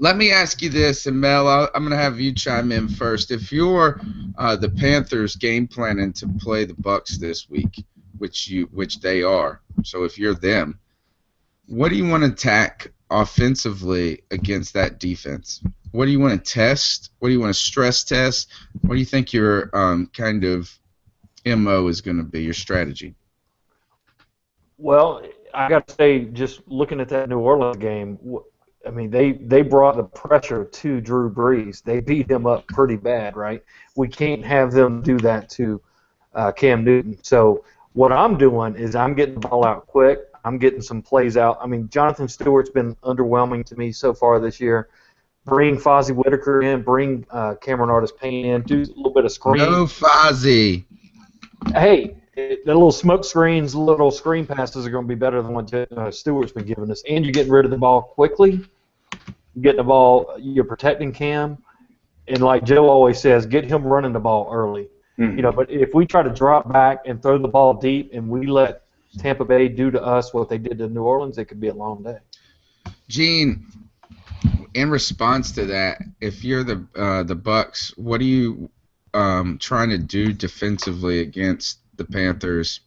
Speaker 1: Let me ask you this, and Mel, I'm going to have you chime in first. If you're the Panthers game planning to play the Bucs this week, which they are, so if you're them, what do you want to attack offensively against that defense? What do you want to test? What do you want to stress test? What do you think your kind of MO is going to be, your strategy?
Speaker 3: Well, I got to say, just looking at that New Orleans game, I mean, they brought the pressure to Drew Brees. They beat him up pretty bad, right? We can't have them do that to Cam Newton. So what I'm doing is I'm getting the ball out quick. I'm getting some plays out. I mean, Jonathan Stewart's been underwhelming to me so far this year. Bring Fozzie Whitaker in. Bring Cameron Artis-Payne in. Do a little bit of screen.
Speaker 1: No Fozzie.
Speaker 3: Hey, the little smoke screens, little screen passes are going to be better than what Stewart's been giving us. And you're getting rid of the ball quickly. You're getting the ball. You're protecting Cam. And like Joe always says, get him running the ball early.
Speaker 2: Mm-hmm.
Speaker 3: But if we try to drop back and throw the ball deep and we let Tampa Bay do to us what they did to New Orleans, it could be a long day.
Speaker 1: Gene, in response to that, if you're the Bucs, what are you trying to do defensively against the Panthers,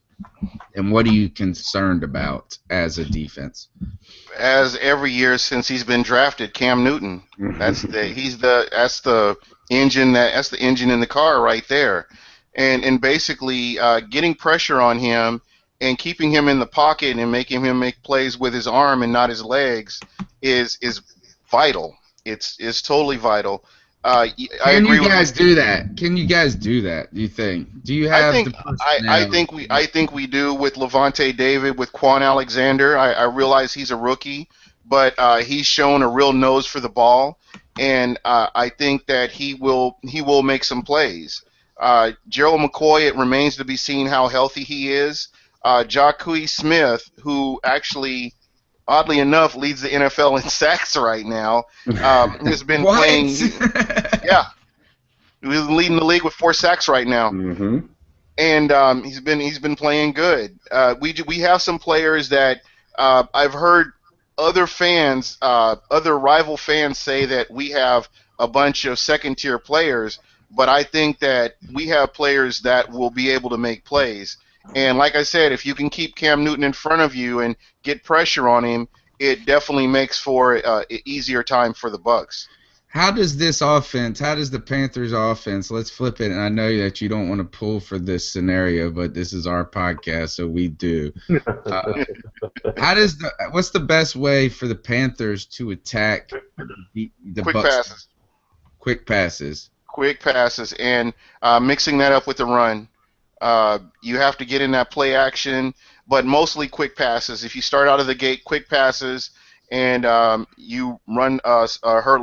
Speaker 1: and what are you concerned about as a defense?
Speaker 7: As every year since he's been drafted, Cam Newton. That's the engine in the car right there, and basically getting pressure on him and keeping him in the pocket and making him make plays with his arm and not his legs is vital. It's totally vital. I
Speaker 1: Can
Speaker 7: agree
Speaker 1: you
Speaker 7: with.
Speaker 1: guys do that? Can you guys do that? Do you think? Do you have the personnel?
Speaker 7: I think we do with Levante David, with Quan Alexander. I realize he's a rookie, but he's shown a real nose for the ball, and I think that he will make some plays. Gerald McCoy, it remains to be seen how healthy he is. Jacque Smith, who actually, oddly enough, leads the NFL in sacks right now, has been
Speaker 1: What?
Speaker 7: playing. Yeah, he's leading the league with 4 sacks right now.
Speaker 2: Mm-hmm.
Speaker 7: And he's been playing good. We have some players that I've heard other fans, other rival fans say that we have a bunch of second-tier players, but I think that we have players that will be able to make plays. And like I said, if you can keep Cam Newton in front of you and get pressure on him, it definitely makes for an easier time for the Bucs.
Speaker 1: How does the Panthers offense, let's flip it, and I know that you don't want to pull for this scenario, but this is our podcast, so we do. What's the best way for the Panthers to attack the
Speaker 7: Quick
Speaker 1: Bucs?
Speaker 7: passes.
Speaker 1: Quick passes.
Speaker 7: Quick passes, and mixing that up with the run. You have to get in that play action, but mostly quick passes. If you start out of the gate, quick passes, and you run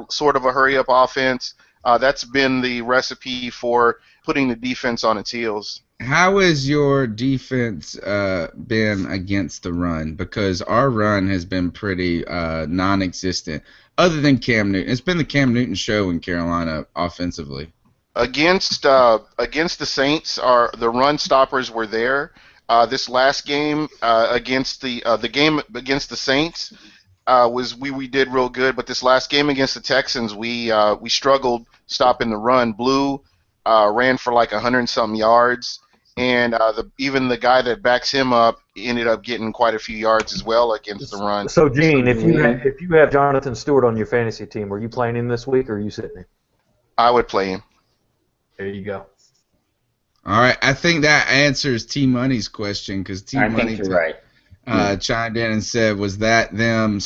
Speaker 7: sort of a hurry-up offense, that's been the recipe for putting the defense on its heels.
Speaker 1: How has your defense been against the run? Because our run has been pretty non-existent, other than Cam Newton. It's been the Cam Newton show in Carolina offensively.
Speaker 7: Against the Saints, the run stoppers were there. This last game against the game against the Saints we did real good, but this last game against the Texans, we struggled stopping the run. Blue ran for like 100-something yards, and even the guy that backs him up ended up getting quite a few yards as well against the run.
Speaker 3: So, Gene, if you have Jonathan Stewart on your fantasy team, are you playing him this week, or are you sitting him?
Speaker 7: I would play him.
Speaker 3: There you go.
Speaker 1: All right, I think that answers T Money's question, because T Money,
Speaker 2: I think you're right.
Speaker 1: chimed in and said, was that them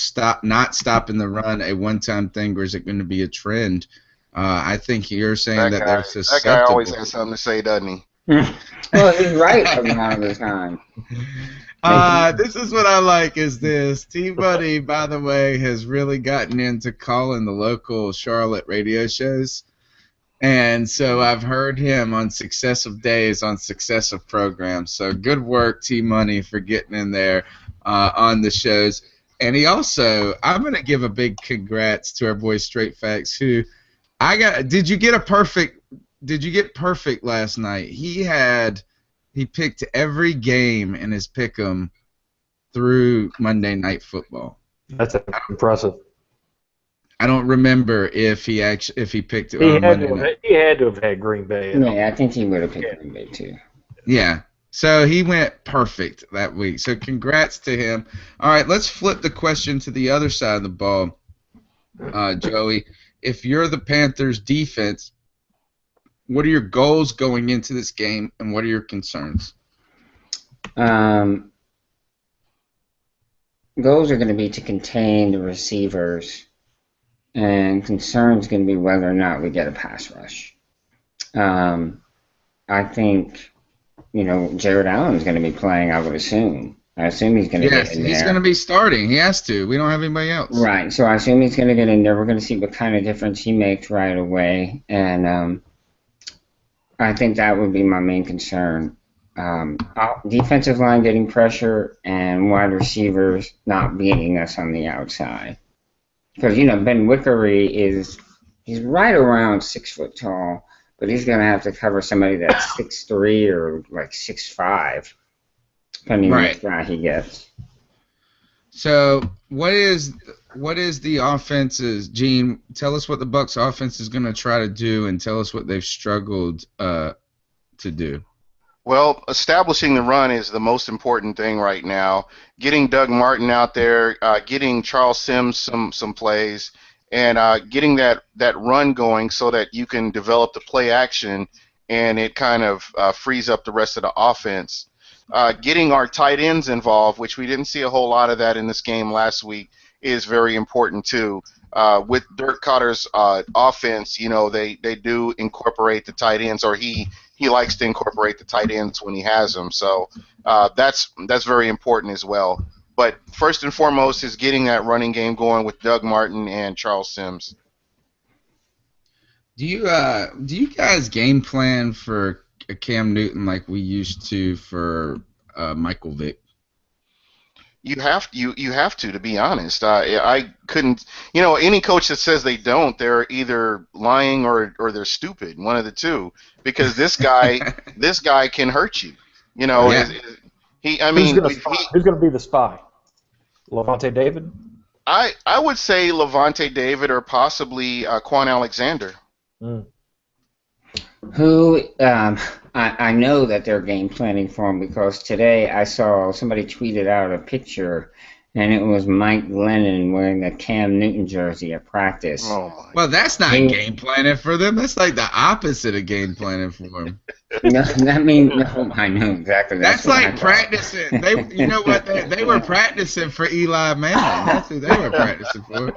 Speaker 1: not stopping the run a one-time thing, or is it going to be a trend? I think you're saying that they're susceptible.
Speaker 7: That guy always has something to say, doesn't he?
Speaker 2: Well, he's right a lot of the time.
Speaker 1: This is what I like is this. T-Buddy, by the way, has really gotten into calling the local Charlotte radio shows. And so I've heard him on successive days on successive programs. So good work, T-Money, for getting in there on the shows. And he also, I'm going to give a big congrats to our boy Straight Facts, who did you get perfect last night? He picked every game in his pick'em through Monday Night Football.
Speaker 3: That's impressive.
Speaker 1: I don't remember if he picked it
Speaker 3: He
Speaker 1: on Monday night.
Speaker 3: He had to have had Green Bay.
Speaker 2: Yeah, I think he would have picked Green Bay too.
Speaker 1: Yeah. So he went perfect that week. So congrats to him. All right, let's flip the question to the other side of the ball, Joey. If you're the Panthers defense, what are your goals going into this game, and what are your concerns?
Speaker 2: Goals are going to be to contain the receivers, and concerns going to be whether or not we get a pass rush. I think, Jared Allen's going to be playing, I would assume. I assume he's going to get in there.
Speaker 1: He's going to be starting. He has to. We don't have anybody else.
Speaker 2: Right, so I assume he's going to get in there. We're going to see what kind of difference he makes right away, and I think that would be my main concern. Defensive line getting pressure and wide receivers not beating us on the outside. Because, Ben Wickery he's right around 6 foot tall, but he's going to have to cover somebody that's 6'3" or like 6'5", depending on which guy he gets.
Speaker 1: So what is the offense's, Gene, tell us what the Bucs offense is going to try to do, and tell us what they've struggled to do.
Speaker 7: Well, establishing the run is the most important thing right now. Getting Doug Martin out there, getting Charles Sims some plays, and getting that run going so that you can develop the play action, and it kind of frees up the rest of the offense. Getting our tight ends involved, which we didn't see a whole lot of that in this game last week, is very important too. with Dirk Cotter's offense, they do incorporate the tight ends, or he likes to incorporate the tight ends when he has them. So that's very important as well. But first and foremost is getting that running game going with Doug Martin and Charles Sims.
Speaker 1: Do you guys game plan for Cam Newton like we used to for Michael Vick?
Speaker 7: You have to be honest. I couldn't. Any coach that says they don't, they're either lying or they're stupid. One of the two. Because this guy can hurt you.
Speaker 1: Yeah.
Speaker 3: Who's going to be the spy? Levante David?
Speaker 7: I would say Levante David or possibly Quan Alexander.
Speaker 3: Mm.
Speaker 2: Who I know that they're game planning for him because today I saw somebody tweeted out a picture and it was Mike Glennon wearing a Cam Newton jersey at practice.
Speaker 7: Oh,
Speaker 1: well, that's not game planning for them. That's like the opposite of game planning for them.
Speaker 2: No, I know exactly.
Speaker 1: That's like practicing. You know what? They were practicing for Eli Manning. That's who they were practicing for.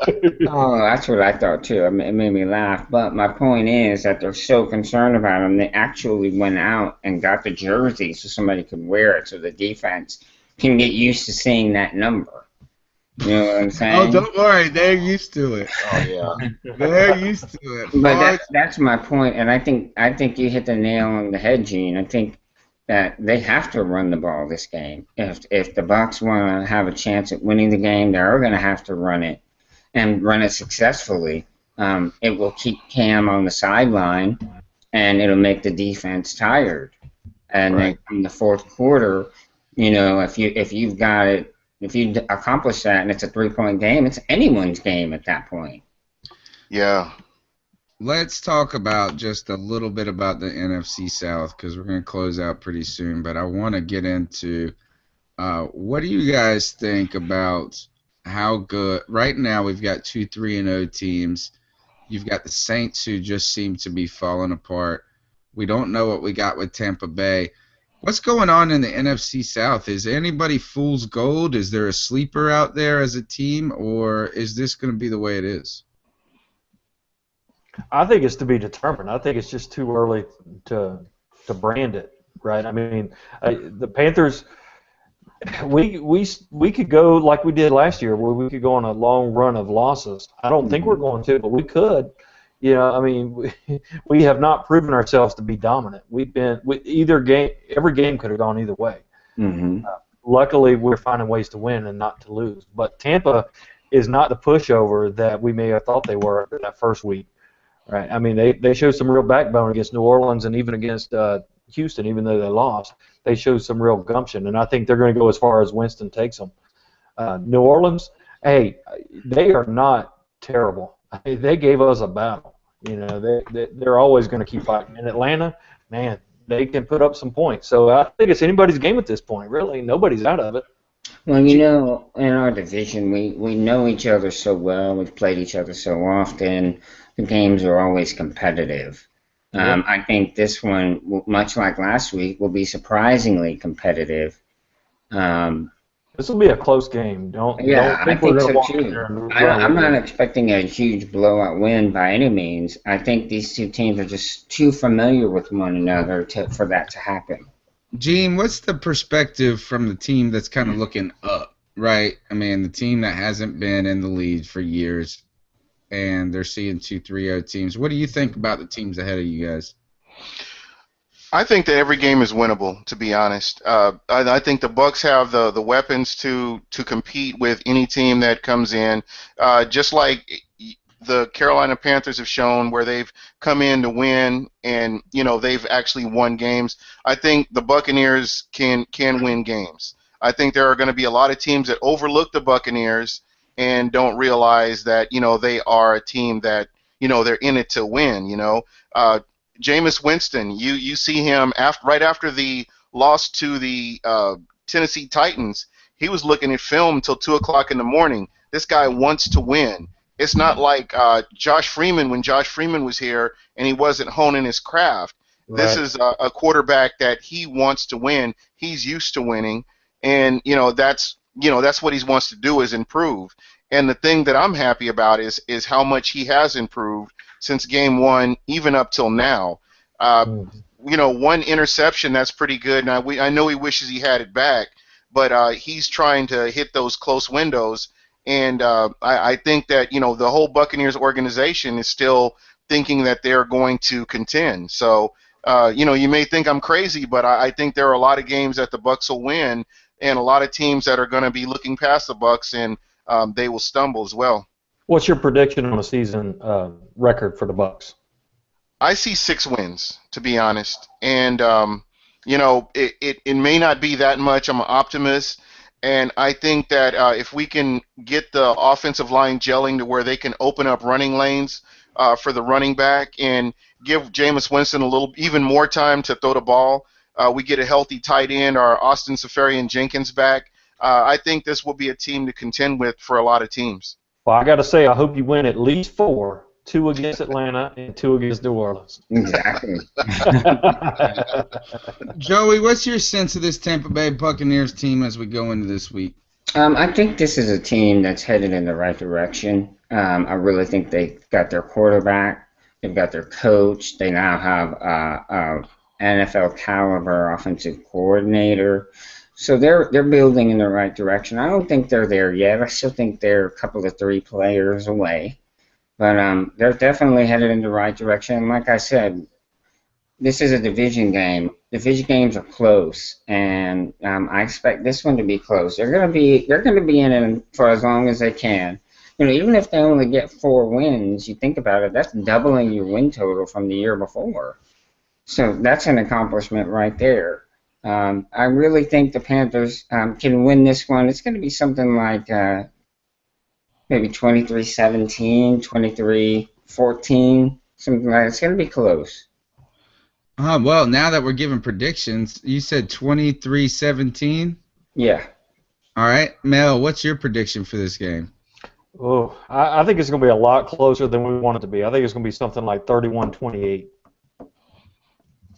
Speaker 2: Oh, that's what I thought too. It made me laugh. But my point is that they're so concerned about him, they actually went out and got the jersey so somebody could wear it so the defense can get used to seeing that number. You know what I'm saying?
Speaker 1: Oh, don't worry. They're used to it.
Speaker 7: Oh, yeah.
Speaker 1: They're used to it.
Speaker 2: But that's my point, and I think you hit the nail on the head, Gene. I think that they have to run the ball this game. If the Bucs want to have a chance at winning the game, they're going to have to run it and run it successfully. It will keep Cam on the sideline, and it'll make the defense tired. And then in the fourth quarter, if you've got it. If you accomplish that and it's a 3-point game, it's anyone's game at that point.
Speaker 7: Yeah.
Speaker 1: Let's talk about just a little bit about the NFC South because we're going to close out pretty soon. But I want to get into what do you guys think about how good – right now we've got 2 3-0 teams. You've got the Saints who just seem to be falling apart. We don't know what we got with Tampa Bay. What's going on in the NFC South? Is anybody fool's gold? Is there a sleeper out there as a team, or is this going to be the way it is?
Speaker 3: I think it's to be determined. I think it's just too early to brand it, right? I mean, the Panthers, we could go like we did last year, where we could go on a long run of losses. I don't think we're going to, but we could. I mean, we have not proven ourselves to be dominant. We've been either game. Every game could have gone either way.
Speaker 2: Mm-hmm.
Speaker 3: Luckily, we're finding ways to win and not to lose. But Tampa is not the pushover that we may have thought they were after that first week, right? I mean, they showed some real backbone against New Orleans and even against Houston, even though they lost. They showed some real gumption, and I think they're going to go as far as Winston takes them. New Orleans, hey, they are not terrible. They gave us a battle. They're always going to keep fighting. In Atlanta, man, they can put up some points. So I think it's anybody's game at this point, really. Nobody's out of it.
Speaker 2: Well, in our division, we know each other so well. We've played each other so often. The games are always competitive.
Speaker 3: Yeah.
Speaker 2: I think this one, much like last week, will be surprisingly competitive.
Speaker 3: This will be a close game. Don't think we're going to walk in there and
Speaker 2: I'm not expecting a huge blowout win by any means. I think these two teams are just too familiar with one another for that to happen.
Speaker 1: Gene, what's the perspective from the team that's kind of looking up, right? I mean, the team that hasn't been in the lead for years, and they're seeing 2 3-0 teams. What do you think about the teams ahead of you guys?
Speaker 7: I think that every game is winnable, to be honest. I think the Bucs have the weapons to compete with any team that comes in, just like the Carolina Panthers have shown, where they've come in to win, and they've actually won games. I think the Buccaneers can win games. I think there are going to be a lot of teams that overlook the Buccaneers and don't realize that they are a team that they're in it to win. Jameis Winston, you see him right after the loss to the Tennessee Titans. He was looking at film until 2 o'clock in the morning. This guy wants to win. It's not like Josh Freeman when Josh Freeman was here and he wasn't honing his craft. Right. This is a quarterback that he wants to win. He's used to winning, and that's what he wants to do is improve. And the thing that I'm happy about is how much he has improved since game one, even up till now. One interception, that's pretty good. And I know he wishes he had it back, but he's trying to hit those close windows. And I think that, the whole Buccaneers organization is still thinking that they're going to contend. So, you may think I'm crazy, but I think there are a lot of games that the Bucs will win, and a lot of teams that are going to be looking past the Bucs, and they will stumble as well.
Speaker 3: What's your prediction on a season record for the Bucs?
Speaker 7: I see 6 wins, to be honest, and it may not be that much. I'm an optimist, and I think that if we can get the offensive line gelling to where they can open up running lanes for the running back and give Jameis Winston a little even more time to throw the ball, we get a healthy tight end, or Austin Seferian-Jenkins back. I think this will be a team to contend with for a lot of teams.
Speaker 3: Well, I got to say, I hope you win at least 4. 2 against Atlanta and 2 against New Orleans.
Speaker 2: Exactly.
Speaker 1: Joey, what's your sense of this Tampa Bay Buccaneers team as we go into this week?
Speaker 2: I think this is a team that's headed in the right direction. I really think they've got their quarterback, they've got their coach, they now have a NFL caliber offensive coordinator. So they're building in the right direction. I don't think they're there yet. I still think they're a couple of 3 players away. But they're definitely headed in the right direction. And like I said, this is a division game. Division games are close, and I expect this one to be close. They're gonna be in it for as long as they can. Even if they only get 4 wins, you think about it, that's doubling your win total from the year before. So that's an accomplishment right there. I really think the Panthers can win this one. It's going to be something like maybe 23-17, 23-14, something like that. It's going to be close.
Speaker 1: Well, now that we're giving predictions, you said 23-17?
Speaker 2: Yeah.
Speaker 1: All right. Mel, what's your prediction for this game?
Speaker 3: Oh, I think it's going to be a lot closer than we want it to be. I think it's going to be something like 31-28.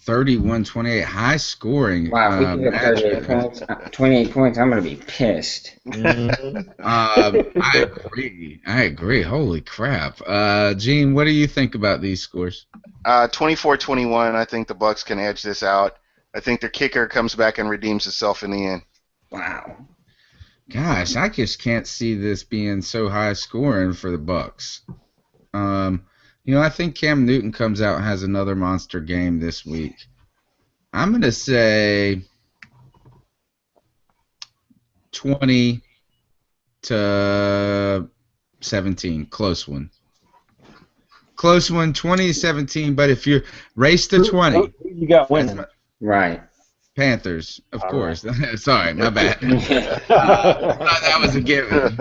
Speaker 1: 31-28, high scoring.
Speaker 2: Wow, if we can get 28 points, I'm going to be pissed.
Speaker 1: I agree. Holy crap. Gene, what do you think about these scores?
Speaker 7: 24-21, I think the Bucs can edge this out. I think their kicker comes back and redeems itself in the end.
Speaker 2: Wow.
Speaker 1: Gosh, I just can't see this being so high scoring for the Bucs. I think Cam Newton comes out and has another monster game this week. I'm going to say 20-17, close one. Close one, 20-17, but if you race to 20.
Speaker 3: You got winning.
Speaker 2: Right.
Speaker 1: Panthers, of course. Right. Sorry, my bad. That was a given.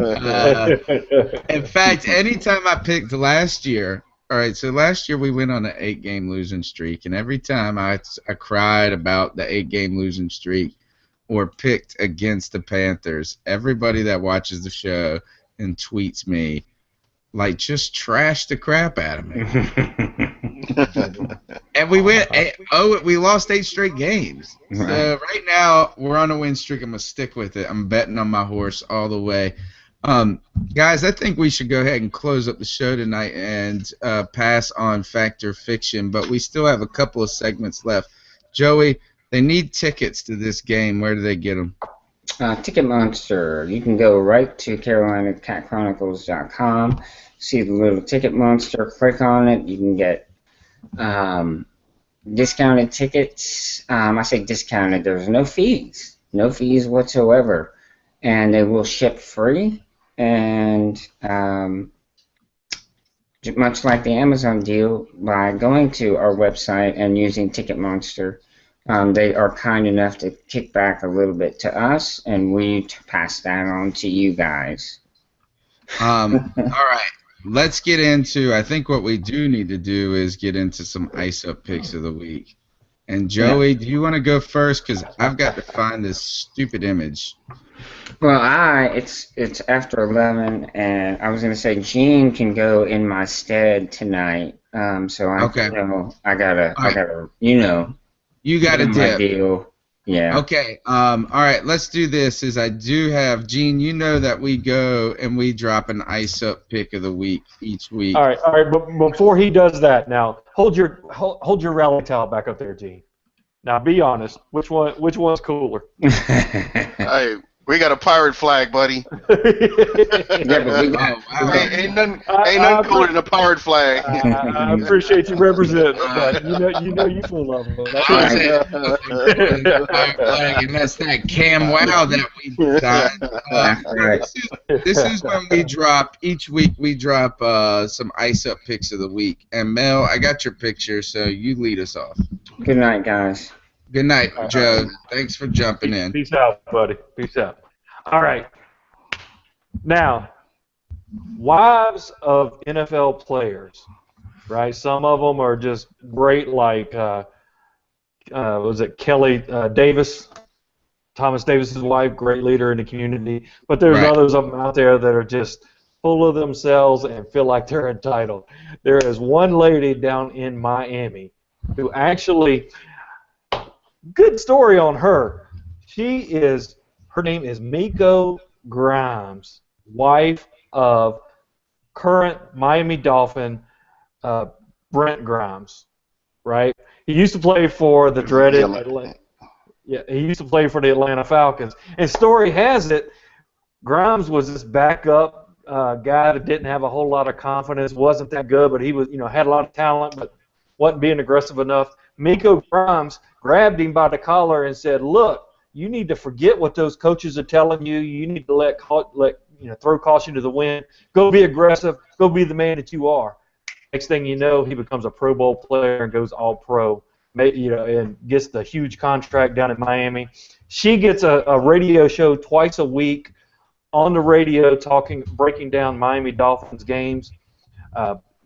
Speaker 1: In fact, anytime I picked last year, all right, so last year we went on an 8-game losing streak, and every time I cried about the 8-game losing streak or picked against the Panthers, everybody that watches the show and tweets me, just trash the crap out of me. And we we lost 8 straight games.
Speaker 2: Right.
Speaker 1: So right now we're on a win streak. I'm going to stick with it. I'm betting on my horse all the way. Guys, I think we should go ahead and close up the show tonight and pass on Fact or Fiction, but we still have a couple of segments left. Joey, they need tickets to this game. Where do they get them?
Speaker 2: Ticket Monster. You can go right to CarolinaCatChronicles.com, see the little Ticket Monster, click on it. You can get discounted tickets. I say discounted. There's no fees. No fees whatsoever. And they will ship free. And much like the Amazon deal, by going to our website and using Ticket Monster, they are kind enough to kick back a little bit to us, and we pass that on to you guys.
Speaker 1: All right. Let's get into, I think what we do need to do is get into some ice-up picks of the week. And Joey, do you want to go first? Because I've got to find this stupid image.
Speaker 2: Well, it's after 11, and I was going to say Gene can go in my stead tonight. So I gotta
Speaker 1: You got a dip.
Speaker 2: Deal. Yeah.
Speaker 1: Okay. All right. Let's do this. Is I do have Gene. You know that we go and we drop an ice up pick of the week each week.
Speaker 3: All right. But before he does that, now hold your rally towel back up there, Gene. Now be honest. Which one's cooler?
Speaker 7: Hey, we got a pirate flag, buddy.
Speaker 2: Yeah, but we got.
Speaker 7: Ain't nothing cooler than a pirate flag.
Speaker 3: I appreciate you representing, but you know you full of them.
Speaker 1: And that's that Cam Wow that we done.
Speaker 2: Right.
Speaker 1: This is when we drop each week. We drop some ice up picks of the week. And Mel, I got your picture, so you lead us off.
Speaker 2: Good night, guys.
Speaker 1: Good night, Joe. Thanks for jumping in.
Speaker 3: Peace out, buddy. Peace out. All right. Now, wives of NFL players, right? Some of them are just great, like was it Kelly Davis, Thomas Davis's wife, great leader in the community. But there's others of them out there that are just full of themselves and feel like they're entitled. There is one lady down in Miami who actually, good story on her. Her name is Miko Grimes, wife of current Miami Dolphin Brent Grimes, right? He used to play for the dreaded Atlanta. Yeah, he used to play for the Atlanta Falcons. And story has it, Grimes was this backup guy that didn't have a whole lot of confidence, wasn't that good, but he was, had a lot of talent, but wasn't being aggressive enough. Miko Grimes grabbed him by the collar and said, "Look, you need to forget what those coaches are telling you. You need to throw caution to the wind. Go be aggressive. Go be the man that you are." Next thing you know, he becomes a Pro Bowl player and goes all pro, and gets the huge contract down in Miami. She gets a radio show twice a week on the radio, breaking down Miami Dolphins games.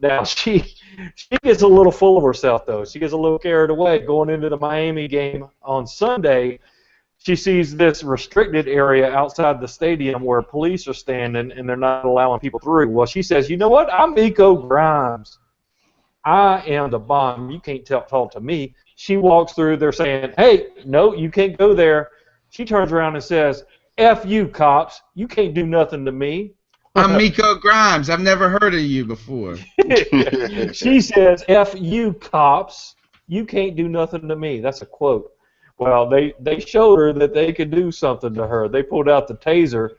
Speaker 3: Now she gets a little full of herself though. She gets a little carried away going into the Miami game on Sunday. She sees this restricted area outside the stadium where police are standing and they're not allowing people through. Well, she says, "You know what? I'm Miko Grimes. I am the bomb. You can't talk to me." She walks through. They're saying, "Hey, no, you can't go there." She turns around and says, "F you, cops. You can't do nothing to me."
Speaker 1: I'm Miko Grimes. I've never heard of you before.
Speaker 3: She says, "F you, cops. You can't do nothing to me." That's a quote. Well, they showed her that they could do something to her. They pulled out the taser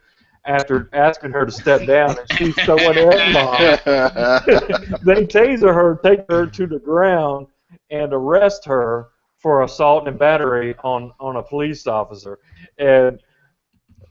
Speaker 3: after asking her to step down, and she's throwing F-bombs. They taser her, take her to the ground, and arrest her for assault and battery on a police officer. And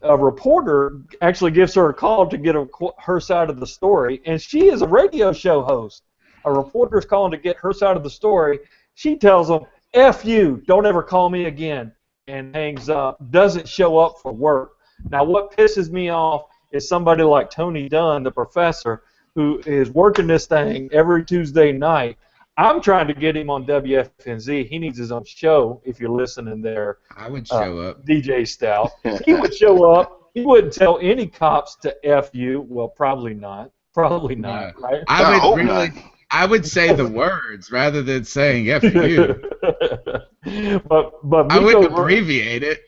Speaker 3: a reporter actually gives her a call to get her side of the story, and she is a radio show host. A reporter's calling to get her side of the story. She tells them, "F you, don't ever call me again," and hangs up, doesn't show up for work. Now what pisses me off is somebody like Tony Dunn, the professor, who is working this thing every Tuesday night. I'm trying to get him on WFNZ. He needs his own show, if you're listening there.
Speaker 1: I would show up.
Speaker 3: DJ Stout. He would show up. He wouldn't tell any cops to F you. Well, probably not. Probably not, right?
Speaker 1: I would say the words rather than saying F you.
Speaker 3: but Miko,
Speaker 1: I wouldn't abbreviate it.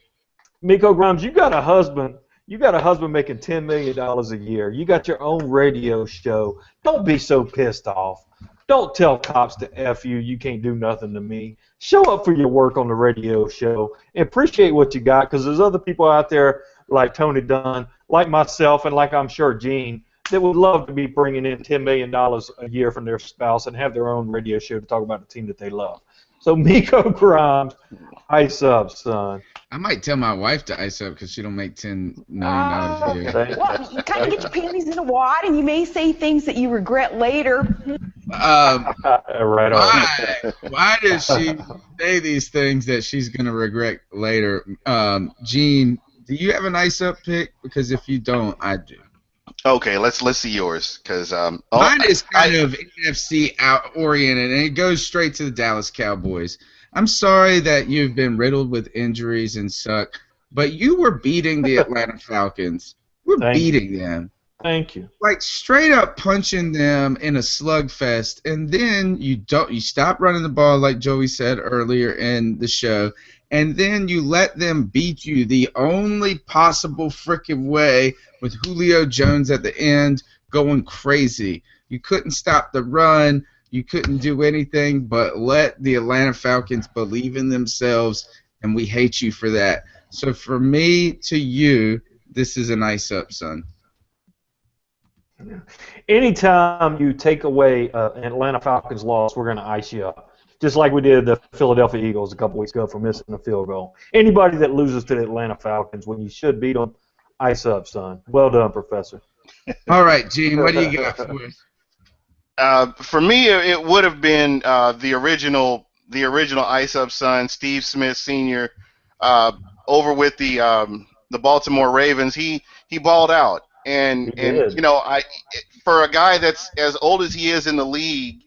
Speaker 3: Miko Grimes, you got a husband. You got a husband making $10 million a year. You got your own radio show. Don't be so pissed off. Don't tell cops to F you. You can't do nothing to me. Show up for your work on the radio show and appreciate what you got, because there's other people out there like Tony Dunn, like myself, and like I'm sure Gene, that would love to be bringing in $10 million a year from their spouse and have their own radio show to talk about the team that they love. So Miko Grimes, ice up, son.
Speaker 1: I might tell my wife to ice up because she don't make $10 million a year.
Speaker 8: Well, you kind of get your panties in a wad, and you may say things that you regret later.
Speaker 3: Right on.
Speaker 1: Why does she say these things that she's going to regret later? Gene, do you have an ice up pick? Because if you don't, I do.
Speaker 7: Okay, let's see yours, because
Speaker 1: mine is kind of NFC out oriented, and it goes straight to the Dallas Cowboys. I'm sorry that you've been riddled with injuries and suck, but you were beating the Atlanta Falcons. We're beating them.
Speaker 3: Thank you.
Speaker 1: Like straight up punching them in a slugfest, and then you stop running the ball like Joey said earlier in the show, and then you let them beat you the only possible freaking way with Julio Jones at the end going crazy. You couldn't stop the run. You couldn't do anything but let the Atlanta Falcons believe in themselves, and we hate you for that. So for me to you, this is an ice up, son.
Speaker 3: Anytime you take away an Atlanta Falcons loss, we're going to ice you up. Just like we did the Philadelphia Eagles a couple weeks ago for missing a field goal. Anybody that loses to the Atlanta Falcons when you should beat them, ice up, son. Well done, Professor.
Speaker 1: All right, Gene, what do you got for us?
Speaker 7: For me, it would have been the original ice up son, Steve Smith Sr. Over with the Baltimore Ravens. He balled out. And you know, for a guy that's as old as he is in the league,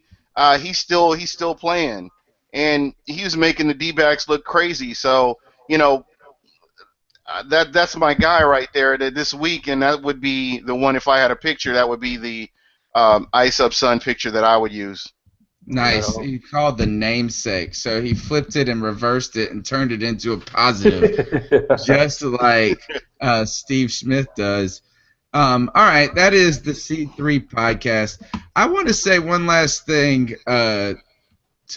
Speaker 7: he's still playing, and he was making the D-backs look crazy. So you know, that's my guy right there this week, and that would be the one. If I had a picture, that would be the ice up son picture that I would use.
Speaker 1: Nice. He called the namesake, so he flipped it and reversed it and turned it into a positive, just like Steve Smith does. All right, that is the C3 podcast. I want to say one last thing to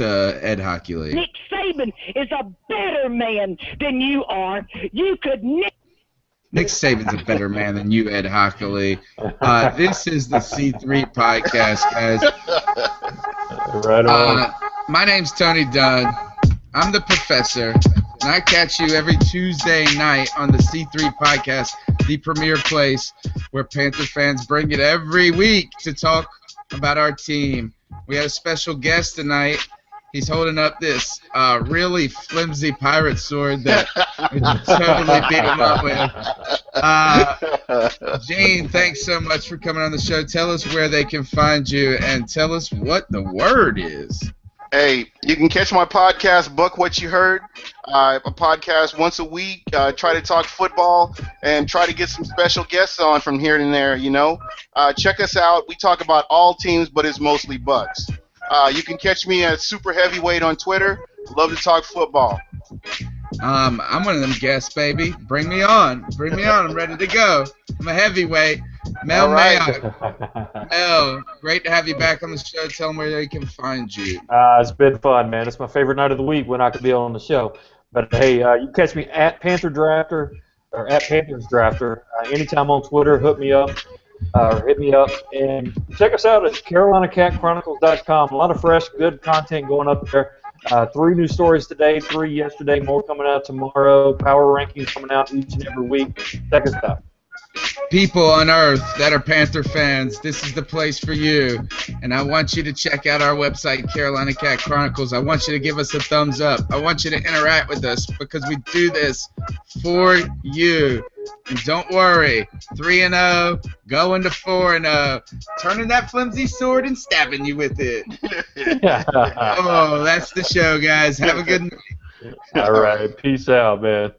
Speaker 1: Ed Hochuli.
Speaker 9: Nick Saban is a better man than you are. You could Nick
Speaker 1: Saban's a better man than you, Ed Hochuli. This is the C3 podcast, guys.
Speaker 3: Right on.
Speaker 1: My name's Tony Dunn. I'm the professor, and I catch you every Tuesday night on the C3 podcast, the premier place where Panther fans bring it every week to talk about our team. We had a special guest tonight. He's holding up this really flimsy pirate sword that we totally beat him up with. Gene, thanks so much for coming on the show. Tell us where they can find you, and tell us what the word is.
Speaker 7: Hey, you can catch my podcast, Buck What You Heard, a podcast once a week. Try to talk football and try to get some special guests on from here and there, you know. Check us out. We talk about all teams, but it's mostly Bucks. You can catch me at Super Heavyweight on Twitter. Love to talk football.
Speaker 1: I'm one of them guests, baby. Bring me on. Bring me on. I'm ready to go. I'm a heavyweight. Mel Mayock. Mel, great to have you back on the show. Tell them where they can find you.
Speaker 3: It's been fun, man. It's my favorite night of the week when I could be on the show. But, hey, you can catch me at Panther Drafter or at Panthers Drafter. Anytime on Twitter, hit me up. And check us out at CarolinaCatChronicles.com. A lot of fresh, good content going up there. 3 new stories today, 3 yesterday, more coming out tomorrow. Power rankings coming out each and every week. Check us out.
Speaker 1: People on Earth that are Panther fans, this is the place for you. And I want you to check out our website, Carolina Cat Chronicles. I want you to give us a thumbs up. I want you to interact with us because we do this for you. And don't worry, 3-0, going to 4-0, turning that flimsy sword and stabbing you with it. Oh, that's the show, guys. Have a good night.
Speaker 3: All right. Peace out, man.